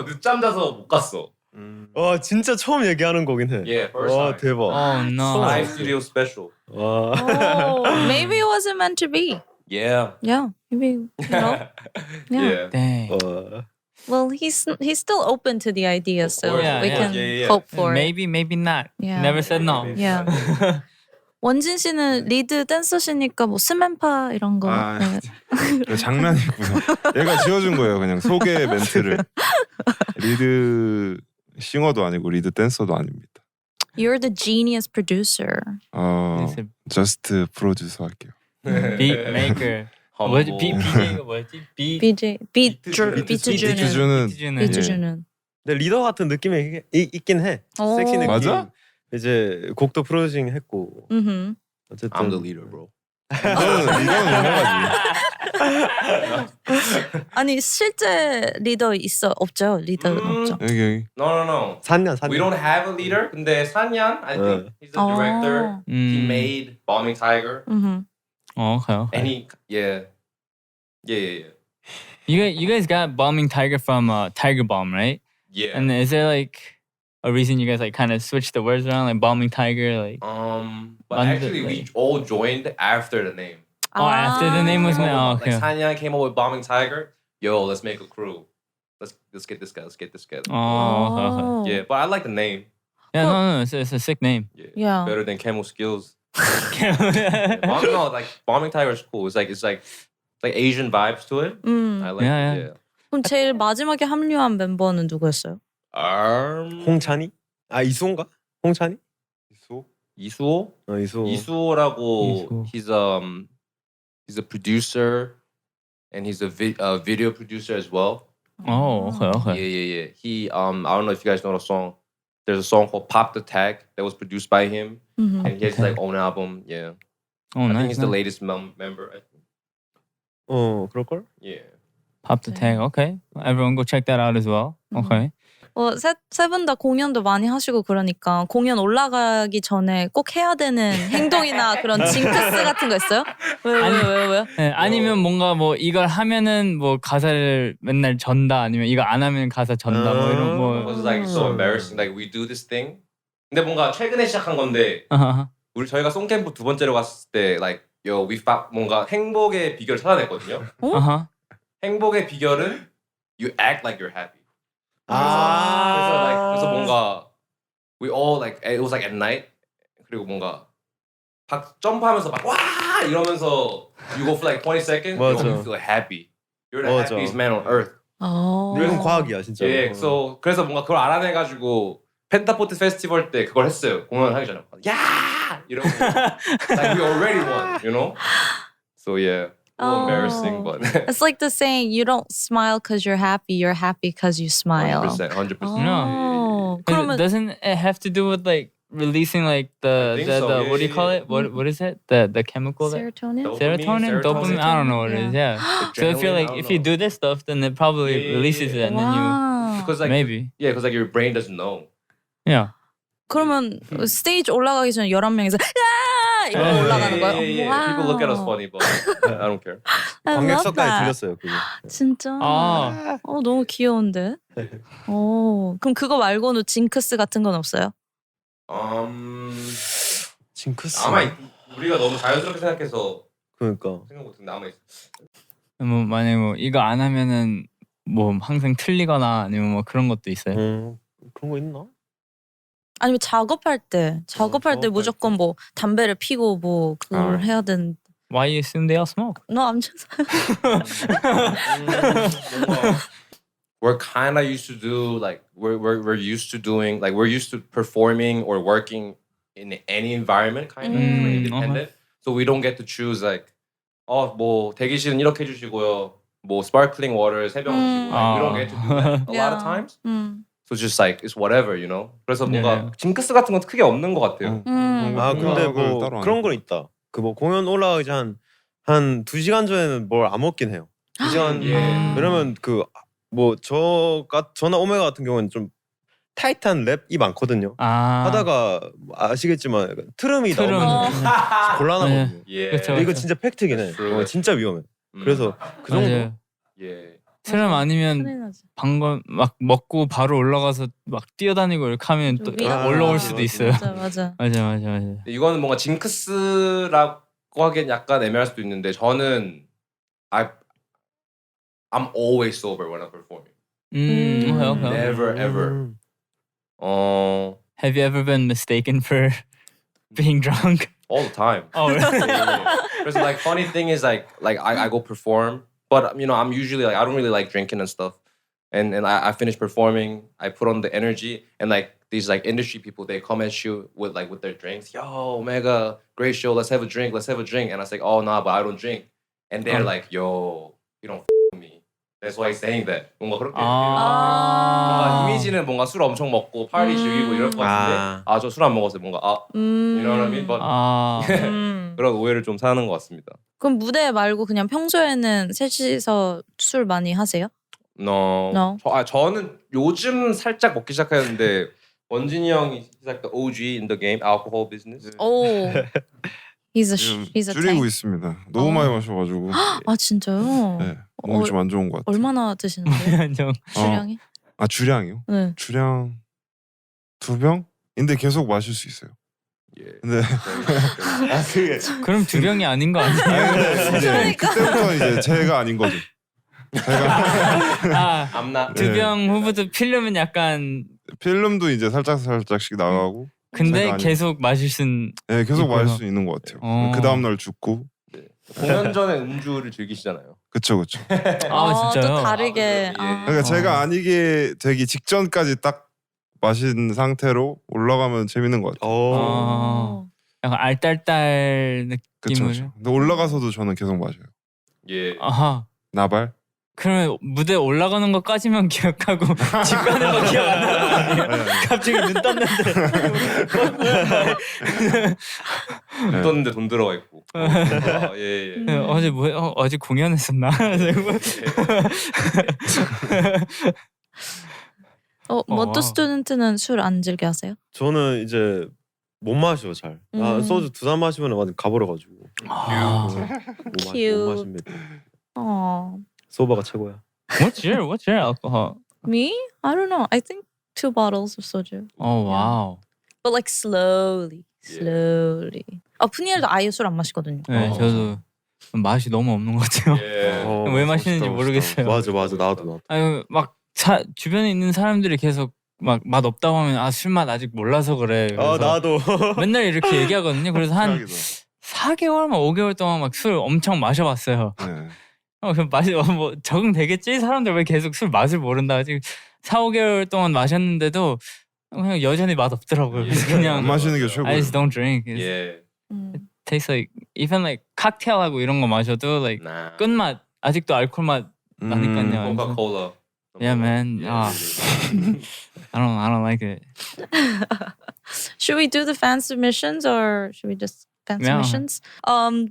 늦잠 자서 못 갔어. 진짜 처음 얘기하는 거긴 해. Yeah, first time. 대박. Oh no. Live studio special. Maybe it wasn't meant to be. Yeah. Yeah, maybe Yeah. Dang. Well, he's still open to the idea, so we can hope for it. Maybe not. Yeah. Never said no. Yeah. 원진 씨는 리드 댄서시니까 뭐 스맨파 이런 거. 장난이고요. 얘가 지어준 거예요. 그냥 소개 멘트를. 리드 싱어도 아니고 리드 댄서도 아닙니다. You're the genius producer. 저스트 프로듀서 할게요. Beat maker. 뭐지? BJ가 뭐였지? 비트주는. 근데 리더 같은 느낌이 있긴 해. 섹시 느낌. 맞아? 이제 곡도 프로듀싱 했고. 어쨌든 I'm the leader, bro. 이거는 넘어가지. 아니 실제 리더 없죠? 리더는 없죠. 여기. No. 산년. We don't have a leader. 근데 산yan, I think he's the director. He made Balming Tiger. Okay. And Yeah. You guys got Balming Tiger from Tiger Balm, right? Yeah. And is there like a reason you guys like kind of switched the words around, like Balming Tiger, like? But actually we all joined after the name. After the name was made. Like Okay. Sanya came up with Balming Tiger. Yo, let's make a crew. Let's get this guy. Let's get this guy. Oh. Yeah, but I like the name. Yeah, no, it's a sick name. Yeah. Better than Camel Skills. No, like Balming Tiger is cool. It's like Asian vibes to it. I like Yeah, it. 그럼 제일 마지막에 합류한 멤버는 누구였어요? 홍찬이? 아 이수호인가? 홍찬이? 이수호? 이수호. 이수호라고 he's a producer and he's a video producer as well. Oh, okay. Yeah. He I don't know if you guys know the song. There's a song called Pop the Tag that was produced by him, and he has his like own album. Yeah. Oh, I nice. think he's the latest member. I think. 그럴걸? Yeah. Pop the Tag. Okay. Everyone go check that out as well. Okay. 세 분 다 공연도 많이 하시고 그러니까 공연 올라가기 전에 꼭 해야 되는 행동이나 그런 징크스 같은 거 있어요? 왜요? 네, 아니면 뭔가 뭐 이걸 하면은 뭐 가사를 맨날 전다 아니면 이거 안 하면 가사 전다 뭐 이런 뭐. It was like so embarrassing. Like we do this thing. 근데 뭔가 최근에 시작한 건데 저희가 송캠프 2번째로 갔을 때 like we found 뭔가 행복의 비결을 찾아냈거든요. 행복의 비결은 you act like you're happy. 그래서 뭔가 we all like it was like at night 그리고 뭔가 점프하면서 막 와 이러면서 you go for like 20 seconds you feel happy. You're the happiest man on earth. 이건 과학이야 진짜. 예, 그래서 뭔가 그걸 알아내가지고 펜타포트 페스티벌 때 그걸 했어요. 공연하기 전에 야 이러고 like we already won, you know? So yeah. Embarrassing, but It's like the saying, you don't smile because you're happy because you smile. 100%. No. 그러면 Doesn't it have to do with like releasing like the what do you call it? What is it? The chemical that serotonin? serotonin, dopamine. I don't know what it is. Yeah. So I feel like if you do this stuff, then it probably releases it, and then you because like maybe because like your brain doesn't know. yeah. 그러면 스테이지 올라가기 전에 11명이서 야! 이러고 올라가는 거예요? People look at us funny, but I don't care. 관객석까지 들렸어요 그게. 진짜? 너무 귀여운데? 그럼 그거 말고는 징크스 같은 건 없어요? 징크스. 아마 우리가 너무 자연스럽게 생각해서 그러니까. 생각 못했는데 아마 있어. 뭐 만약에 뭐 이거 안 하면은 뭐 항상 틀리거나 아니면 뭐 그런 것도 있어요. 그런 거 있나? 아니면 작업할 때 무조건 뭐 담배를 피고 뭐 그걸 해야 되는. Why you assume they all smoke? No, I'm just. We're kind of used to do like we're used to doing like we're used to performing or working in any environment kind of we're independent. So we don't get to choose like 뭐 대기실은 이렇게 해주시고요. 뭐 sparkling water 세 병 주시고 we don't get to do that a lot of times. So it's just like it's whatever, you know. 그래서 뭔가 징크스 같은 건 크게 없는 것 같아요. 근데 뭐 그런 건 있다. 그 뭐 공연 올라가기 전 한 2시간 전에는 뭘 안 먹긴 해요. 2시간 왜냐면 그 뭐 저나 오메가 같은 경우는 좀 타이트한 랩이 많거든요. 하다가 아시겠지만 트름이 나오면 곤란하거든요. 근데 이거 진짜 팩트긴 해. 진짜 위험해. 그래서 그 정도. 트름 아니면 방금 막 먹고 바로 올라가서 막 뛰어다니고 이렇게 하면 또 올라올 수도 있어요. 맞아. 이거는 뭔가 징크스라고 하기엔 약간 애매할 수도 있는데 저는 I'm always sober when I'm performing. Okay. Never ever. Have you ever been mistaken for being drunk? All the time. Oh, really? Because like funny thing is like I go perform, but you know I'm usually like I don't really like drinking and stuff, and I finish performing, I put on the energy, and like these like industry people they come at you with their drinks. Yo, mega great show. Let's have a drink. And I say, oh nah, but I don't drink, and they're like, yo, you don't with me. That's why he's saying that. 뭔가 그렇게 뭔가 이미지는 뭔가 술 엄청 먹고 파티 즐기고 이럴 것 같은데 저 술 안 먹었어요. 뭔가 you know what I mean? But 그런 오해를 좀 사는 것 같습니다. 그럼 무대 말고 그냥 평소에는 셋이서 술 많이 하세요? No. 저는 요즘 살짝 먹기 시작했는데 원진이 형이 he's like the OG in the game, alcohol business. 오. He's a 줄이고 tank. 있습니다. 너무 많이 마셔가지고. 아 진짜요? 네, 몸이 좀 안 좋은 것 같아요. 얼마나 드시는데요? 안녕. 주량이? 아 주량이요? 네. 주량 2병? 근데 계속 마실 수 있어요. 예. 근데 그럼 주량이 아닌 거 아니에요? 아니, 이제 그러니까. 그때부터 이제 제가 아닌 거죠. 제가 아, 암나. 네. 두병 후부터 필름은 약간 필름도 이제 살짝씩 나가고. 근데 제가 아닌- 계속 마실 순 네, 계속 있구나. 마실 수 있는 것 같아요. 어. 그 다음 날 죽고. 공연 전에 음주를 즐기시잖아요. 그쵸. 아 진짜요? 또 다르게. 아, 그래요? 예. 그러니까 제가 아니게 되기 직전까지 딱 마신 상태로 올라가면 재밌는 것 같아요. 어. 약간 알딸딸 그쵸. 느낌을. 근데 올라가서도 저는 계속 마셔요. 예. 아하. 나발? 그러면 무대 올라가는 것까지만 기억하고 집 가는 거 기억 안 나는 거 아니에요? 갑자기 눈 떴는데 돈 떴는데 돈 들어가 있고. 아, 예. 어제 어제 공연했었나? 모토 스튜던트는 술 안 즐겨 하세요? 저는 이제 못 마셔 잘. 소주 2잔 마시면 완전 가버려가지고. 못 마십니다. 소바가 최고야. What's your alcohol? Me? I don't know. I think 2 bottles of soju. Oh wow. But like slowly. 푸니엘도 아예 술 안 마시거든요. 네, 저도 맛이 너무 없는 것 같아요. 예. 왜 마시는지 모르겠어요. 맞아 나도. 아유 막 주변에 있는 사람들이 계속 막 맛 없다고 하면 아 술 맛 아직 몰라서 그래. 그래서 나도. 맨날 이렇게 얘기하거든요. 그래서 한 최악이다. 4개월 막 5개월 동안 막 술 엄청 마셔봤어요. 네. 그 맛이 뭐 적응되겠지? 사람들 왜 계속 술 맛을 모른다. 지금 4, 5개월 동안 마셨는데도 그냥 여전히 맛 없더라고요. 그래서 안 그냥 마시는 게 최고예요. I just don't drink. It 예. tastes like even like 칵테일하고 이런 거 마셔도 like 나. 끝맛 아직도 알코올 맛 나니까요. 코카콜라. Yeah, man. I don't like it. Should we do the fan submissions or should we just fan Yeah. submissions?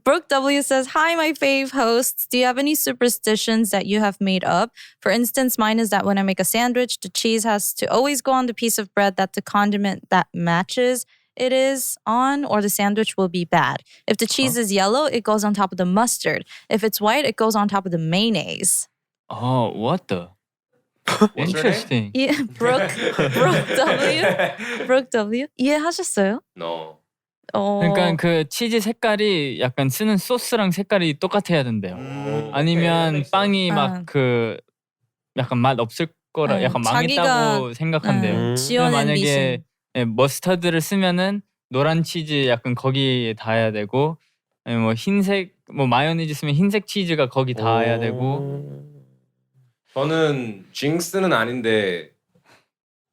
Brooke W says, "Hi, my fave hosts. Do you have any superstitions that you have made up? For instance, mine is that when I make a sandwich, the cheese has to always go on the piece of bread that the condiment that matches it is on, or the sandwich will be bad. If the cheese is yellow, it goes on top of the mustard. If it's white, it goes on top of the mayonnaise." What the? What's your name? Interesting. Yeah, Brooke W. 이해하셨어요? No. 그러니까 그 치즈 색깔이 약간 쓰는 소스랑 색깔이 똑같아야 된대요. 아니면 빵이 막 그 약간 맛 없을 거라 약간 망했다고 생각한대요. 지어낸 만약에 미신. 머스타드를 쓰면은 노란 치즈 약간 거기에 닿아야 되고 아니면 뭐 흰색 뭐 마요네즈 쓰면 흰색 치즈가 거기 닿아야 되고. 저는 징스는 아닌데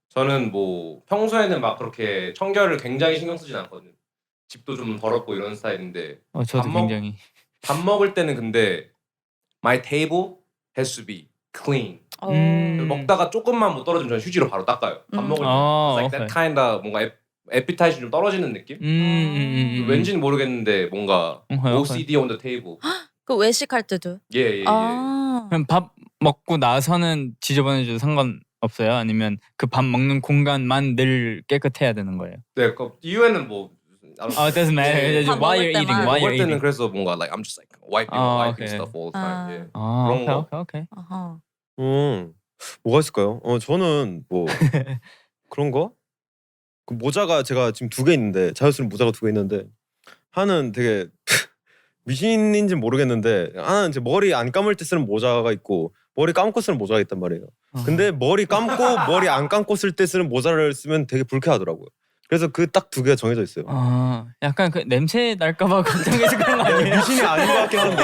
저는 뭐 평소에는 막 그렇게 청결을 굉장히 신경 쓰진 않거든요. 집도 좀 더럽고 이런 스타일인데 저도 굉장히 밥 먹을 때는 근데 my table has to be clean. 먹다가 조금만 못 떨어지면 저는 휴지로 바로 닦아요. 밥 먹을 때 like that kind of 뭔가 에피타이즈 좀 떨어지는 느낌? 왠지는 모르겠는데 뭔가 OCD on the table. 그 외식할 때도. 예. 그럼 밥 먹고 나서는 지저분해져도 상관없어요? 아니면 그 밥 먹는 공간만 늘 깨끗해야 되는 거예요? 네, 그 이유에는 뭐 it doesn't matter. 밥 While 먹을 you're eating, 때만. while you're 먹을 때는 eating. 그래서 뭔가 like I'm just like wiping okay. stuff all the time. 예. 오케이, 그런 거. 오케이. 아하. 뭐가 있을까요? 저는 뭐 그런 거? 그 모자가 제가 지금 2개 있는데 자유스러운 모자가 2개 있는데 하나는 되게 미신인지 모르겠는데 하나는 이제 머리 안 감을 때 쓰는 모자가 있고 머리 감고 쓰는 모자가 있단 말이에요. 근데 머리 감고 머리 안 감고 쓸 때 쓰는 모자를 쓰면 되게 불쾌하더라고요. 그래서 그 딱 2개가 정해져 있어요. 약간 그 냄새 날까봐 걱정해서 그런 거 아니에요? 미신이 아닌 것 같긴 한데.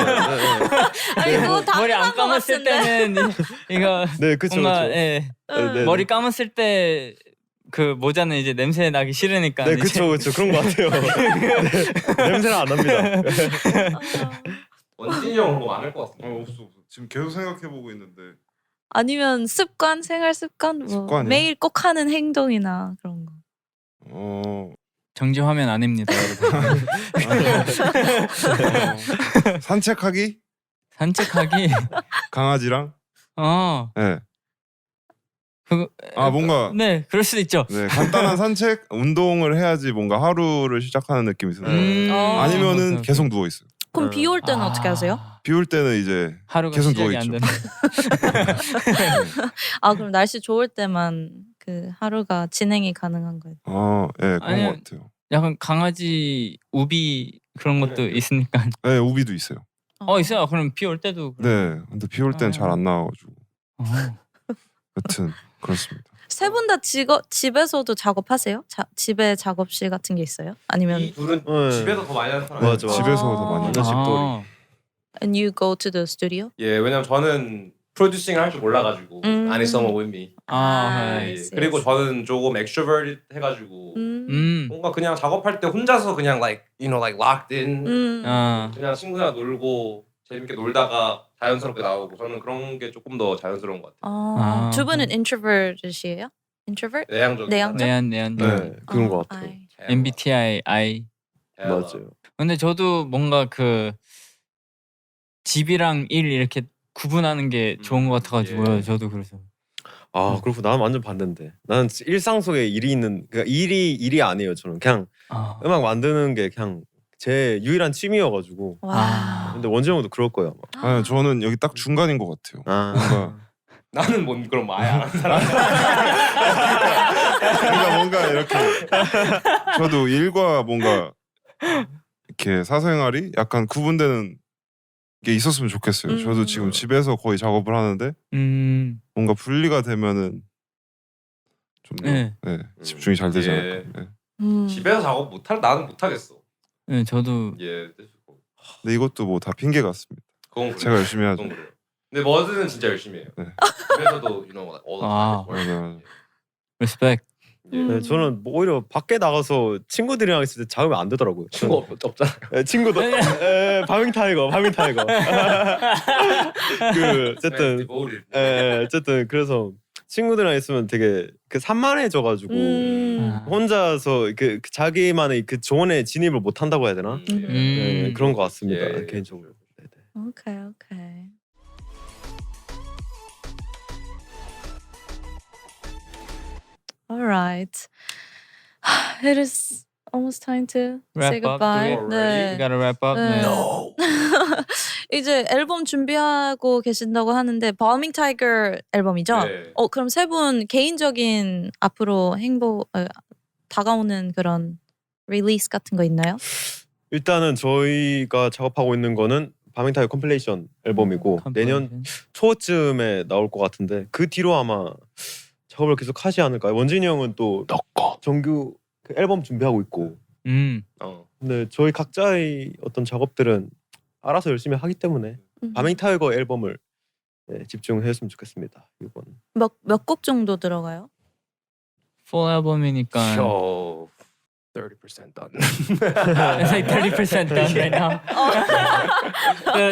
아니 그거 머리 안 당연한 거 감았을 같은데. 때는 이거 네, 그쵸. 뭔가 네. 머리 감았을 때 그 모자는 이제 냄새 나기 싫으니까. 네, 그쵸. 그런 것 같아요. 네, 냄새는 안 납니다. 원진이 형 그거 많을 것 같은데. 없어. 지금 계속 생각해보고 있는데. 아니면 습관, 생활 습관, 뭐 습관이요? 매일 꼭 하는 행동이나 그런 거. 정지 화면 아닙니다, 여러분. 산책하기? 산책하기. 강아지랑? 네. 뭔가 네, 그럴 수도 있죠. 네, 간단한 산책, 운동을 해야지 뭔가 하루를 시작하는 느낌이 드는 거예요. 아니면은 오케이. 계속 누워 있어요. 그럼 비 올 때는 어떻게 하세요? 비 올 때는 이제 하루가 계속 누워 시작이 안 있죠. 되는. 그럼 날씨 좋을 때만 그 하루가 진행이 가능한 거예요. 예, 그런 아니면- 것 같아요. 약간 강아지 우비 그런 것도 있으니까. 네, 우비도 있어요. 있어요. 그럼 비 올 때도. 네, 근데 비 올 때는 잘 안 나와가지고. 어. 여튼 그렇습니다. 세 분 다 집에서도 작업하세요? 집에 작업실 같은 게 있어요? 아니면 이 둘은 네. 집에서 더 많이 하는 사람. 맞아. 집에서 더 많이 완전 하죠. 집돌이. and you go to the studio? 예, 왜냐면 저는 프로듀싱을 할 줄 몰라가지고 안에 someone with me. 네. 예, 그리고 저는 조금 extrovert 해가지고 음. 뭔가 그냥 작업할 때 혼자서 그냥 like locked in 그냥 친구랑 놀고 재밌게 놀다가 자연스럽게 나오고 저는 그런 게 조금 더 자연스러운 것 같아요. 두 분은 introvert이에요? introvert? 내향적. 내향적? 내한. 네, 그런 것 같아요. MBTI I. 맞아요. 근데 저도 뭔가 그 집이랑 일 이렇게 구분하는 게 좋은 것 같아가지고요. 예. 저도 그래서. 그렇고 나는 완전 반대인데. 나는 일상 속에 일이 있는, 그러니까 일이 아니에요. 저는 그냥 음악 만드는 게 그냥 제 유일한 취미여가지고. 와. 근데 원재 형도 그럴 거예요. 아마. 저는 여기 딱 중간인 것 같아요. 뭔가 나는 뭔 그런 말 안 하는 사람. 그러니까 뭔가 이렇게 저도 일과 뭔가 이렇게 사생활이 약간 구분되는 게 있었으면 좋겠어요. 저도 지금 집에서 거의 작업을 하는데 뭔가 분리가 되면은 좀 더 네. 집중이 잘 되지 예. 않을까. 네. 집에서 작업 나는 못하겠어. 네, 저도. 예. 근데 이것도 뭐 다 핑계 같습니다. 그건 제가 열심히 해야죠. 그건 그래요. 근데 머드는 진짜 열심히 해요. 네. 집에서도 all the time. 맞아요. Respect. 예. 네, 저는 뭐 오히려 밖에 나가서 친구들이랑 있을 때 작으면 안 되더라고요. 친구 없잖아. 친구도 바밍 타이거. 어쨌든 어쨌든 그래서 친구들이랑 있으면 되게 그 산만해져가지고 혼자서 그 자기만의 그 존에 진입을 못 한다고 해야 되나? 네, 그런 것 같습니다. 예. 개인적으로. Okay. All right. It is almost time to Wrap say up. goodbye. Do we- 네. We gotta wrap up. 네. No. 이제 앨범 준비하고 계신다고 하는데 Balming Tiger 앨범이죠? 네. 그럼 세 분 개인적인 앞으로 다가오는 그런 릴리스 같은 거 있나요? 일단은 저희가 작업하고 있는 거는 바밍 타이거 컴필레이션 앨범이고 내년 초쯤에 나올 것 같은데 그 뒤로 아마 작업을 계속 하지 않을까요? 원진이 형은 또 정규 그 앨범 준비하고 있고 근데 저희 각자의 어떤 작업들은 알아서 열심히 하기 때문에 바밍 타이거 앨범을 집중했으면 좋겠습니다. 이번 몇 곡 정도 들어가요? Full 앨범이니까. Show 30% done. It's like 30% done right now.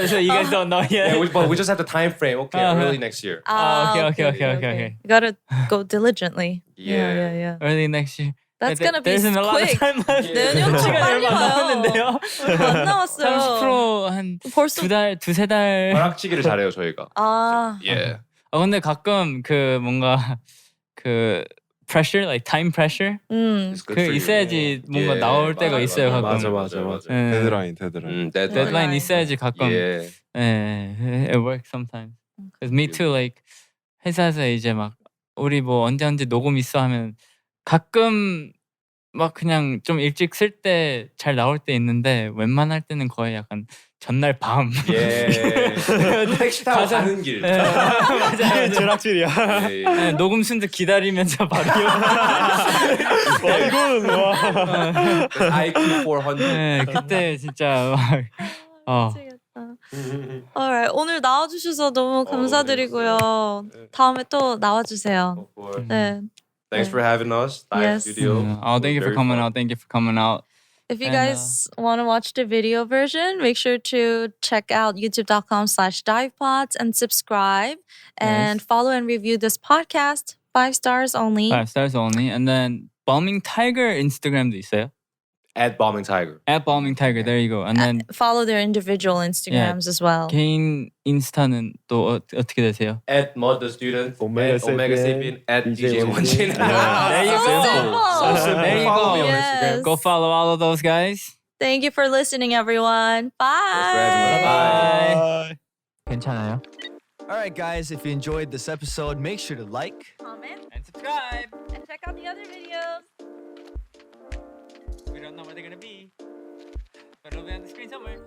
So you guys don't know yet. Yeah, but we just have the time frame. Okay, early next year. Okay. You gotta go diligently. Yeah. Yeah. Early next year. That's gonna be There's a lot of quick. time left. 내년도 시간이 빨리 얼마 안 와요. 남았는데요. 안 나왔어요. 30% 한 벌써 2달, 2-3달. 벼락치기를 잘해요 저희가. 예. 근데 가끔 그 뭔가 그 pressure, like time pressure It's good 그 for you. 있어야지 뭔가 예, 나올 때가 있어요 가끔. 맞아. 예. 데드라인. 데드라인 있어야지 가끔. 예. It works sometimes. Cause me too. Like 회사에서 이제 막 우리 뭐 언제 녹음 있어 하면 가끔 막 그냥 좀 일찍 쓸 때 잘 나올 때 있는데 웬만할 때는 거의 약간 전날 밤. 예. 택시 타고 가는 길. 예, 맞아요. 이게 제락질이야. 예. 네, 녹음 순서 기다리면서 바로 이거는 와. IQ 400. 네, 그때 진짜 막 미치겠다. Alright, 오늘 나와주셔서 너무 감사드리고요. 다음에 또 나와주세요. Of course. 네. Thanks for having us. Live Yes. studio. thank you for Very coming fun. out. Thank you for coming out. If you And, guys want to watch the video version, make sure to check out youtube.com/divepods and subscribe and follow and review this podcast. 5 stars only. 5 stars only. And then Balming Tiger Instagram도 있어요? At Balming Tiger. At Balming Tiger. There you go. And then Follow their individual Instagrams as well. 개인 인스타는 또 어떻게 되세요? At Mud the Student. Omega At Omega Sapien, Sapien. At DJ Wonjin. Wonjin. There you So go. simple. There you Follow go. me on Yes. Instagram. Go follow all of those guys. Thank you for listening, everyone. Bye. Bye. 괜찮아요? Alright guys, if you enjoyed this episode, make sure to like, Comment And subscribe. and check out the other videos. We don't know where they're gonna be, but it'll be on the screen somewhere.